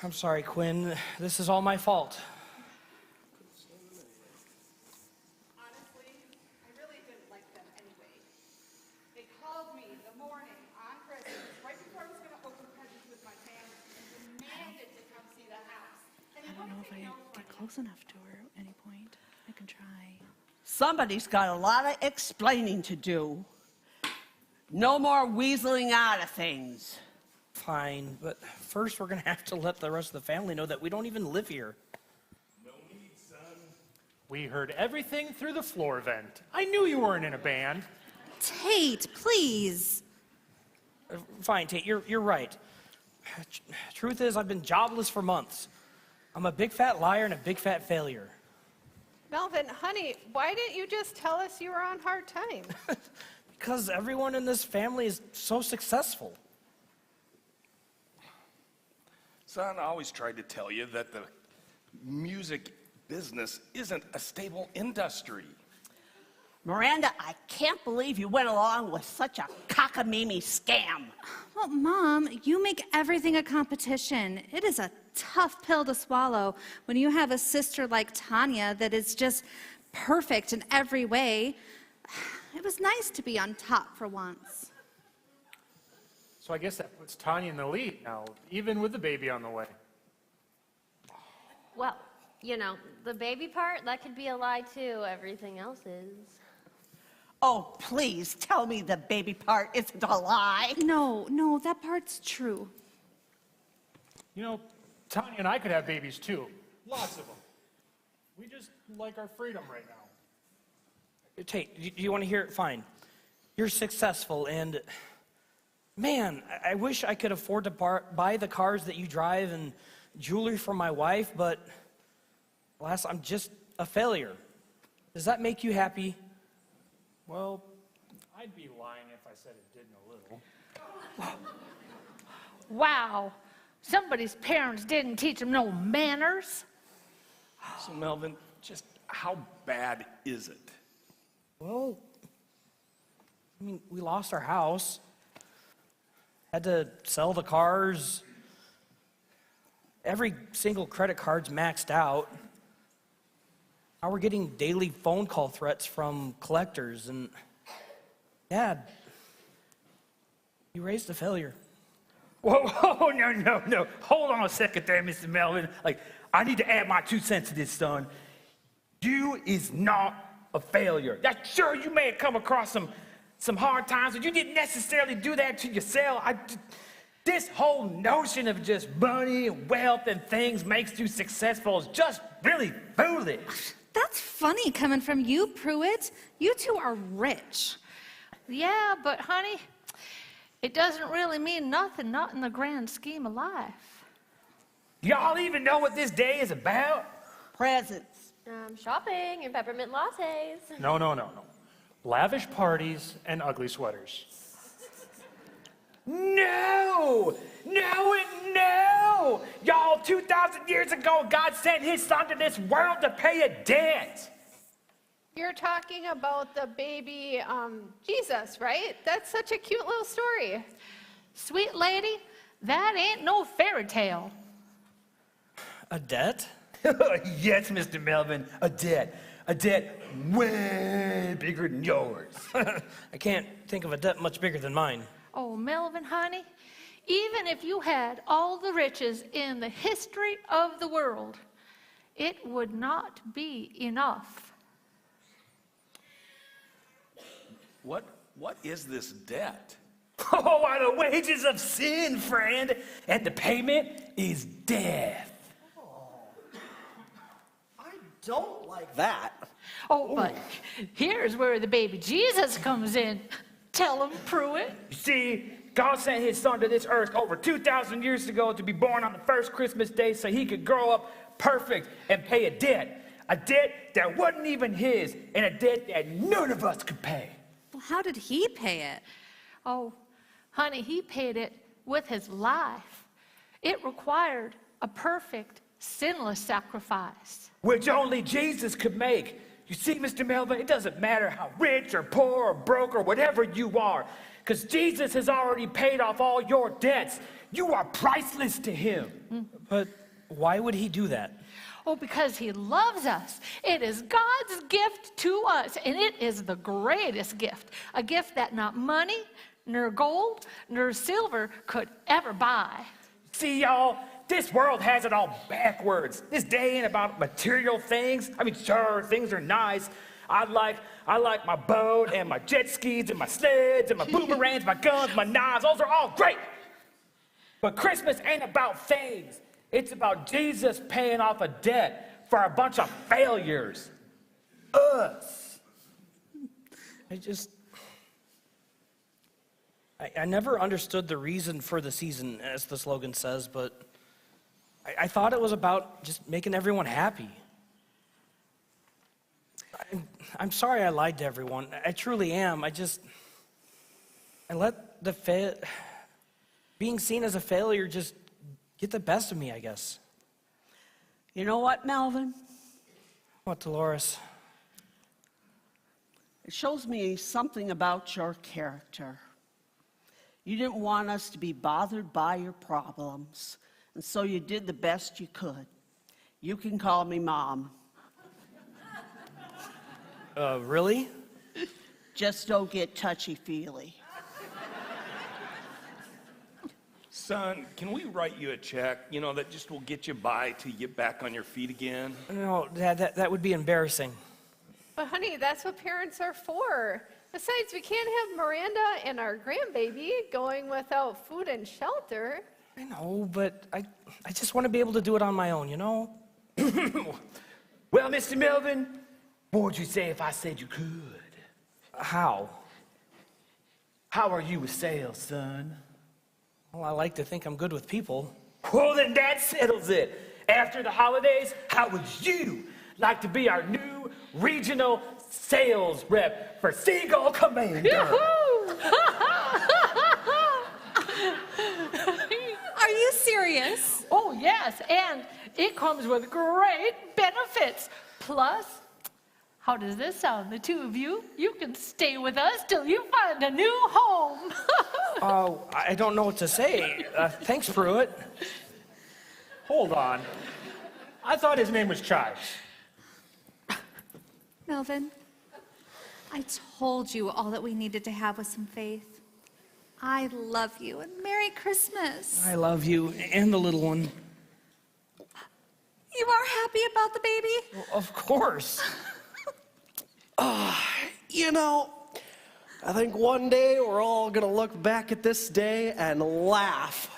I'm sorry, Quinn. This is all my fault.
Honestly, I really didn't like them anyway. They called me the morning on Christmas, right before I was going to
don't know if I get close enough to her at any point. I can try.
Somebody's got a lot of explaining to do. No more weaseling out of things.
Fine, but first we're gonna have to let the rest of the family know that we don't even live here.
No need, son. We heard everything through the floor vent. I knew you weren't in a band.
Tate, please.
Fine, Tate, you're right. Truth is, I've been jobless for months. I'm a big fat liar and a big fat failure.
Melvin, honey, why didn't you just tell us you were on hard time?
Because everyone in this family is so successful.
Son, I always tried to tell you that the music business isn't a stable industry.
Miranda, I can't believe you went along with such a cockamamie scam.
Well, Mom, you make everything a competition. It is a tough pill to swallow when you have a sister like Tanya that is just perfect in every way. It was nice to be on top for once.
So I guess that puts Tanya in the lead now, even with the baby on the way.
Well, you know, the baby part, that could be a lie too. Everything else is.
Oh, please tell me the baby part isn't a lie.
No, that part's true.
You know, Tanya and I could have babies too. Lots of them. We just like our freedom right now.
Tate, do you want to hear it? Fine. You're successful, and man, I wish I could afford to buy the cars that you drive and jewelry for my wife, but alas, I'm just a failure. Does that make you happy?
Well, I'd be lying if I said it didn't a little.
Wow, somebody's parents didn't teach them no manners.
So, Melvin, just how bad is it?
Well, I mean, we lost our house. Had to sell the cars. Every single credit card's maxed out. Now we're getting daily phone call threats from collectors, and Dad, you raised a failure.
Whoa, no. Hold on a second there, Mr. Melvin. Like, I need to add my 2 cents to this, son. You is not a failure. That's sure you may have come across some hard times, but you didn't necessarily do that to yourself. This whole notion of just money and wealth and things makes you successful is just really foolish.
That's funny coming from you, Pruitt. You two are rich.
Yeah, but honey, it doesn't really mean nothing, not in the grand scheme of life.
Y'all even know what this day is about?
Presents.
Shopping and peppermint lattes.
No. Lavish parties and ugly sweaters.
No! Y'all, 2,000 years ago, God sent his son to this world to pay a debt.
You're talking about the baby Jesus, right? That's such a cute little story.
Sweet lady, that ain't no fairy tale.
A debt?
Yes, Mr. Melvin, a debt. A debt way bigger than yours.
I can't think of a debt much bigger than mine.
Oh, Melvin, honey, even if you had all the riches in the history of the world, it would not be enough.
What is this debt?
Oh, why, the wages of sin, friend, and the payment is death.
I don't like that.
Oh, but here's where the baby Jesus comes in. Tell him, Pruitt.
You see, God sent his son to this earth over 2,000 years ago to be born on the first Christmas day so he could grow up perfect and pay a debt. A debt that wasn't even his, and a debt that none of us could pay.
Well, how did he pay it?
Oh, honey, he paid it with his life. It required a perfect, sinless sacrifice.
Which only Jesus could make. You see, Mr. Melvin, it doesn't matter how rich or poor or broke or whatever you are, because Jesus has already paid off all your debts. You are priceless to him.
But why would he do that?
Oh, because he loves us. It is God's gift to us, and it is the greatest gift. A gift that not money, nor gold, nor silver could ever buy.
See, y'all, this world has it all backwards. This day ain't about material things. I mean, sure, things are nice. I like my boat and my jet skis and my sleds and my boomerangs, my guns, my knives. Those are all great. But Christmas ain't about things. It's about Jesus paying off a debt for a bunch of failures. Us.
I never understood the reason for the season, as the slogan says, but I thought it was about just making everyone happy. I'm sorry I lied to everyone. I truly am. I let being seen as a failure just get the best of me, I guess.
You know what, Melvin?
What, Dolores?
It shows me something about your character. You didn't want us to be bothered by your problems, and so you did the best you could. You can call me Mom.
Really?
Just don't get touchy-feely.
Son, can we write you a check, that just will get you by till you get back on your feet again?
No, Dad, that would be embarrassing.
But honey, that's what parents are for. Besides, we can't have Miranda and our grandbaby going without food and shelter.
I know, but I just want to be able to do it on my own,
Well, Mr. Melvin, what would you say if I said you could?
How?
How are you with sales, son?
Well, I like to think I'm good with people.
Well, then that settles it. After the holidays, how would you like to be our new regional sales rep for Seagull Commander?
Are you serious?
Oh, yes, and it comes with great benefits. Plus, how does this sound, the two of you? You can stay with us till you find a new home.
Oh, I don't know what to say. Thanks, Pruitt.
Hold on. I thought his name was Chives.
Melvin, I told you all that we needed to have was some faith. I love you, and Merry Christmas.
I love you and the little one.
You are happy about the baby?
Well, of course.
I think one day we're all going to look back at this day and laugh.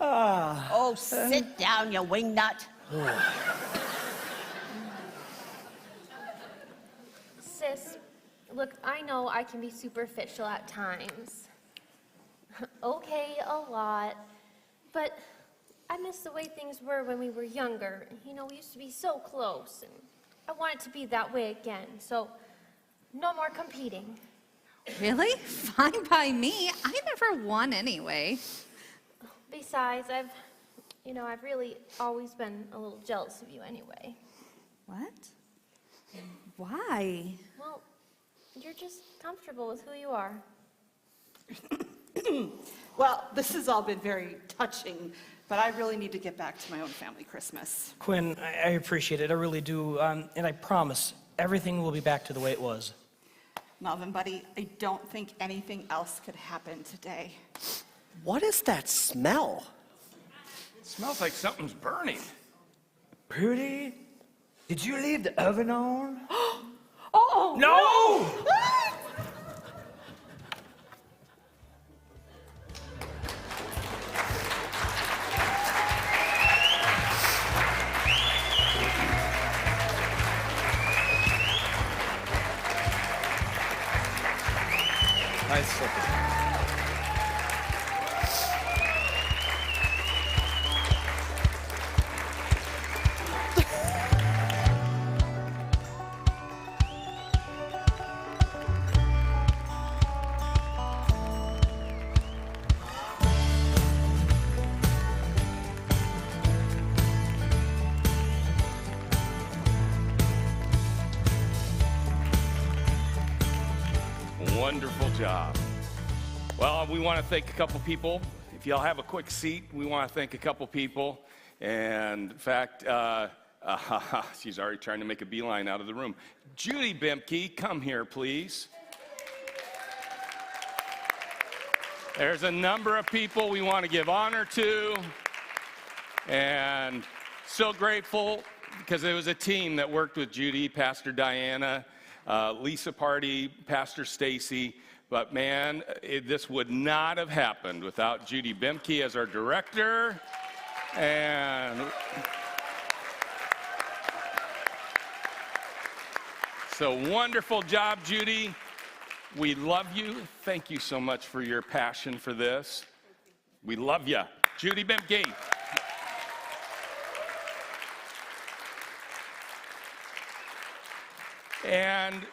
Oh, sit down, you wingnut.
Sis, look, I know I can be superficial at times. Okay, a lot. But I miss the way things were when we were younger. We used to be so close, and I want it to be that way again. So, no more competing.
Really? Fine by me. I never won anyway.
Besides, I've really always been a little jealous of you anyway.
What? Why?
Well, you're just comfortable with who you are.
Well, this has all been very touching, but I really need to get back to my own family Christmas.
Quinn, I appreciate it. I really do. And I promise everything will be back to the way it was.
Melvin, buddy, I don't think anything else could happen today.
What is that smell?
It smells like something's burning.
Prudy, did you leave the oven on?
Oh,
No!
Nice looking.
Wonderful job. Well, we want to thank a couple people. If y'all have a quick seat, we want to thank a couple people. And in fact, she's already trying to make a beeline out of the room. Judy Bemke, come here, please. There's a number of people we want to give honor to, and so grateful because it was a team that worked with Judy, Pastor Diana, Lisa Party, Pastor Stacy. But man, this would not have happened without Judy Bemke as our director. And so wonderful job, Judy. We love you. Thank you so much for your passion for this. We love you. Judy Bemke. And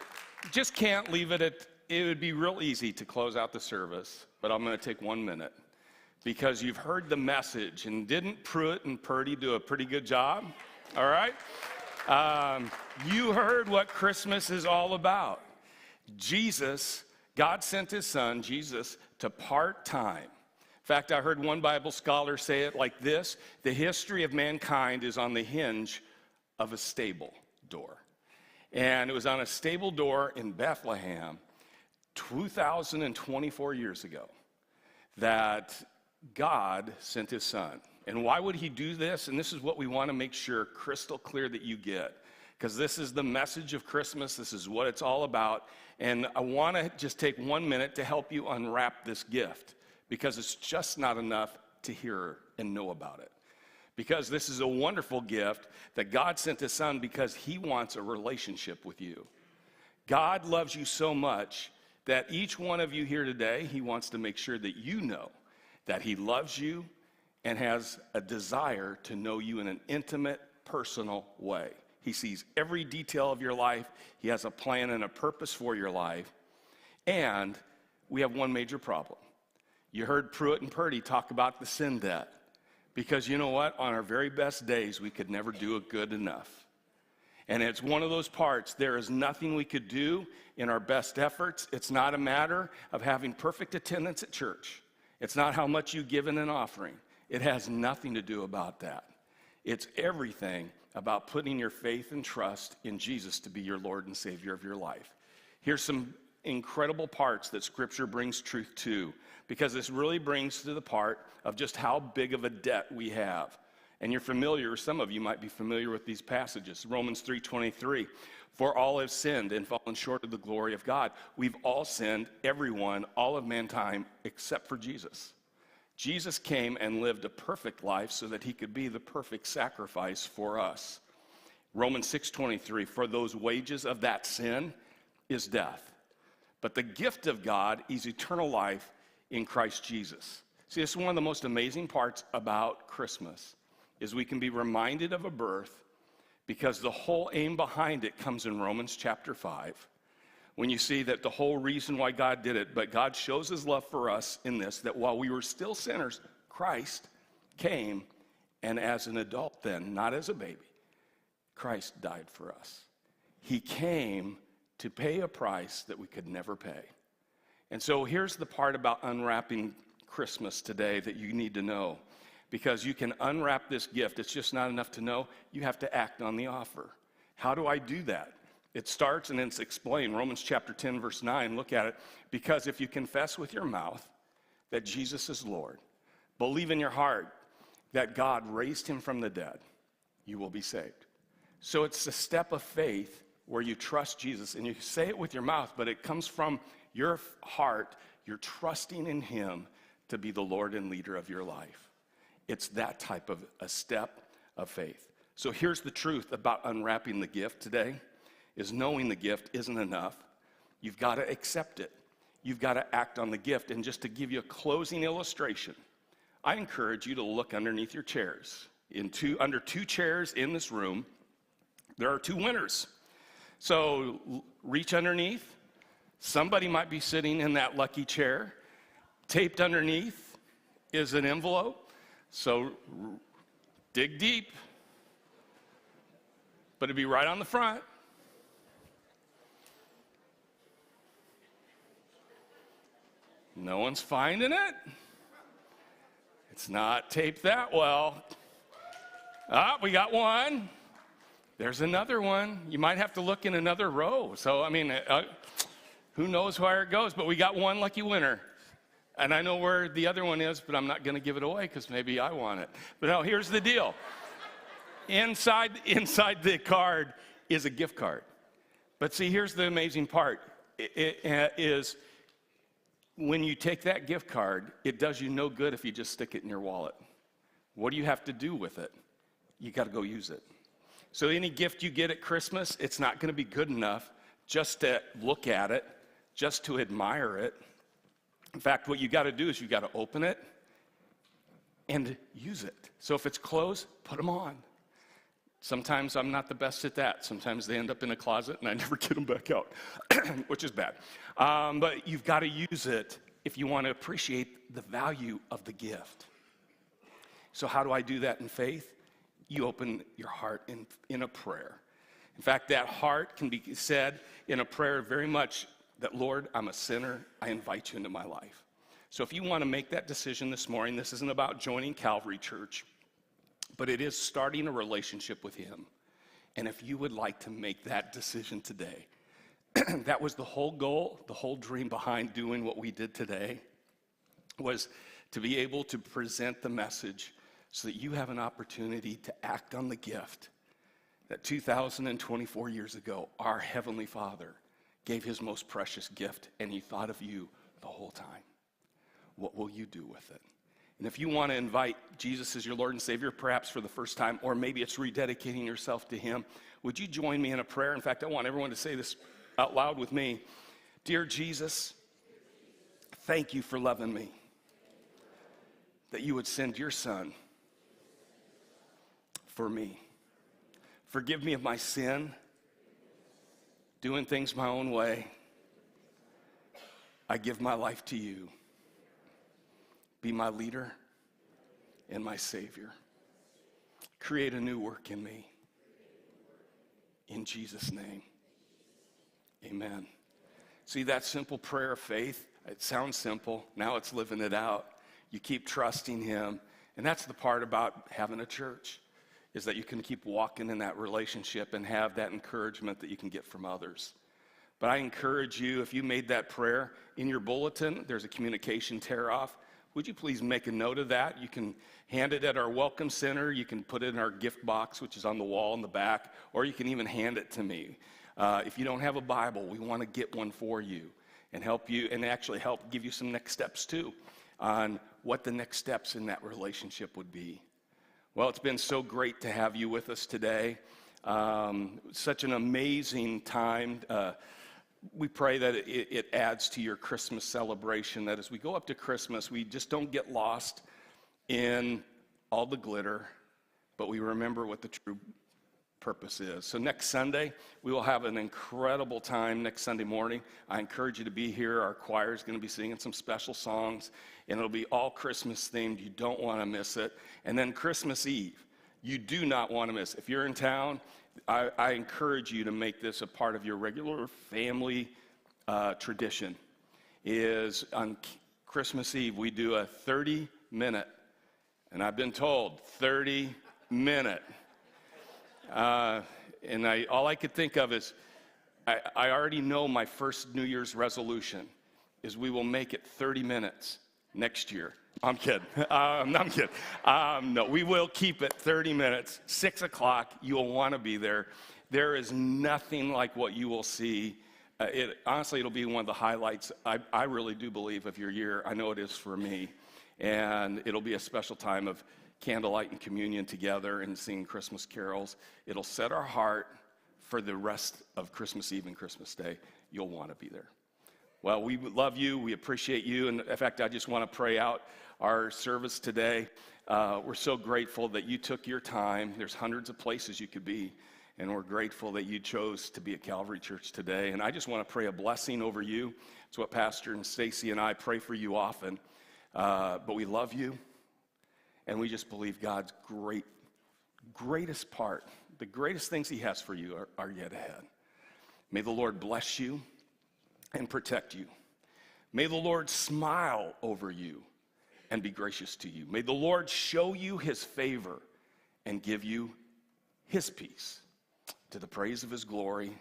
just can't leave it at, it would be real easy to close out the service, but I'm going to take 1 minute because you've heard the message, and didn't Pruitt and Purdy do a pretty good job? All right? You heard what Christmas is all about. Jesus, God sent his son, Jesus, to part time. In fact, I heard one Bible scholar say it like this: the history of mankind is on the hinge of a stable door. And it was on a stable door in Bethlehem 2,024 years ago that God sent his son. And why would he do this? And this is what we want to make sure crystal clear that you get, because this is the message of Christmas. This is what it's all about. And I want to just take 1 minute to help you unwrap this gift, because it's just not enough to hear and know about it. Because this is a wonderful gift that God sent his son because he wants a relationship with you. God loves you so much that each one of you here today, he wants to make sure that you know that he loves you and has a desire to know you in an intimate, personal way. He sees every detail of your life. He has a plan and a purpose for your life. And we have one major problem. You heard Pruitt and Purdy talk about the sin debt. Because you know what? On our very best days, we could never do it good enough. And it's one of those parts. There is nothing we could do in our best efforts. It's not a matter of having perfect attendance at church. It's not how much you give in an offering. It has nothing to do about that. It's everything about putting your faith and trust in Jesus to be your Lord and Savior of your life. Here's some incredible parts that Scripture brings truth to, because this really brings to the part of just how big of a debt we have. And you're familiar, some of you might be familiar with these passages. Romans 3:23, for all have sinned and fallen short of the glory of God. We've all sinned, everyone, all of mankind, except for Jesus. Jesus came and lived a perfect life so that he could be the perfect sacrifice for us. Romans 6:23, for those wages of that sin is death. But the gift of God is eternal life in Christ Jesus. See, this is one of the most amazing parts about Christmas, is we can be reminded of a birth because the whole aim behind it comes in Romans chapter 5. When you see that the whole reason why God did it, but God shows his love for us in this, that while we were still sinners, Christ came, and as an adult then, not as a baby, Christ died for us. He came to pay a price that we could never pay. And so here's the part about unwrapping Christmas today that you need to know, because you can unwrap this gift. It's just not enough to know. You have to act on the offer. How do I do that? It starts and it's explained. Romans chapter 10, verse 9, look at it. Because if you confess with your mouth that Jesus is Lord, believe in your heart that God raised him from the dead, you will be saved. So it's a step of faith where you trust Jesus, and you say it with your mouth, but it comes from your heart. You're trusting in him to be the Lord and leader of your life. It's that type of a step of faith. So here's the truth about unwrapping the gift today, is knowing the gift isn't enough. You've got to accept it. You've got to act on the gift. And just to give you a closing illustration, I encourage you to look underneath your chairs. Under two chairs in this room, there are two winners. So reach underneath. Somebody might be sitting in that lucky chair. Taped underneath is an envelope. So dig deep. But it'd be right on the front. No one's finding it. It's not taped that well. We got one. There's another one. You might have to look in another row. So, I mean, who knows where it goes, but we got one lucky winner. And I know where the other one is, but I'm not going to give it away because maybe I want it. But no, here's the deal. Inside the card is a gift card. But see, here's the amazing part. It is when you take that gift card, it does you no good if you just stick it in your wallet. What do you have to do with it? You got to go use it. So any gift you get at Christmas, it's not going to be good enough just to look at it, just to admire it. In fact, what you got to do is you got to open it and use it. So if it's clothes, put them on. Sometimes I'm not the best at that. Sometimes they end up in a closet and I never get them back out, which is bad. But you've got to use it if you want to appreciate the value of the gift. So how do I do that in faith? You open your heart in a prayer. In fact, that heart can be said in a prayer very much that, Lord, I'm a sinner. I invite you into my life. So if you want to make that decision this morning, this isn't about joining Calvary Church, but it is starting a relationship with him. And if you would like to make that decision today, that was the whole goal, the whole dream behind doing what we did today, was to be able to present the message so that you have an opportunity to act on the gift that 2,024 years ago, our Heavenly Father gave his most precious gift, and he thought of you the whole time. What will you do with it? And if you want to invite Jesus as your Lord and Savior, perhaps for the first time, or maybe it's rededicating yourself to him, would you join me in a prayer? In fact, I want everyone to say this out loud with me. Dear Jesus, thank you for loving me, that you would send your Son for me. Forgive me of my sin, doing things my own way. I give my life to you. Be my leader and my Savior. Create a new work in me. In Jesus' name, amen. See, that simple prayer of faith, it sounds simple. Now it's living it out. You keep trusting him. And that's the part about having a church, is that you can keep walking in that relationship and have that encouragement that you can get from others. But I encourage you, if you made that prayer, in your bulletin, there's a communication tear-off. Would you please make a note of that? You can hand it at our Welcome Center. You can put it in our gift box, which is on the wall in the back, or you can even hand it to me. If you don't have a Bible, we want to get one for you and help you, and actually help give you some next steps too on what the next steps in that relationship would be. Well, it's been so great to have you with us today. Such an amazing time. We pray that it adds to your Christmas celebration, that as we go up to Christmas, we just don't get lost in all the glitter, but we remember what the true purpose is. So next Sunday, we will have an incredible time next Sunday morning. I encourage you to be here. Our choir is going to be singing some special songs, and it'll be all Christmas themed. You don't want to miss it. And then Christmas Eve, you do not want to miss. If you're in town, I encourage you to make this a part of your regular family tradition. Is on Christmas Eve, we do a 30-minute, and I've been told 30-minute. And all I could think of is, I already know my first New Year's resolution is we will make it 30 minutes next year. I'm kidding. I'm kidding. No, we will keep it 30 minutes, 6 o'clock. You'll want to be there. There is nothing like what you will see. Honestly, it'll be one of the highlights, I really do believe, of your year. I know it is for me. And it'll be a special time of candlelight and communion together and singing Christmas carols. It'll set our heart for the rest of Christmas Eve and Christmas Day. You'll want to be there. Well, we love you. We appreciate you. And in fact, I just want to pray out our service today. We're so grateful that you took your time. There's hundreds of places you could be. And we're grateful that you chose to be at Calvary Church today. And I just want to pray a blessing over you. It's what Pastor and Stacy and I pray for you often. But we love you. And we just believe God's greatest part, the greatest things he has for you are yet ahead. May the Lord bless you and protect you. May the Lord smile over you and be gracious to you. May the Lord show you his favor and give you his peace, to the praise of his glory,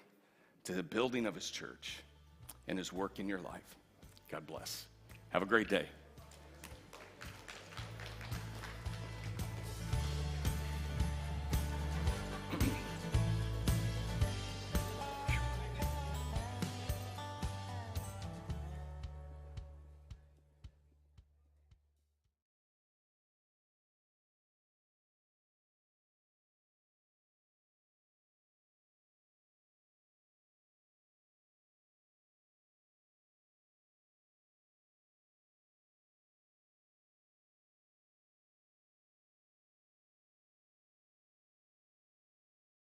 to the building of his church, and his work in your life. God bless. Have a great day.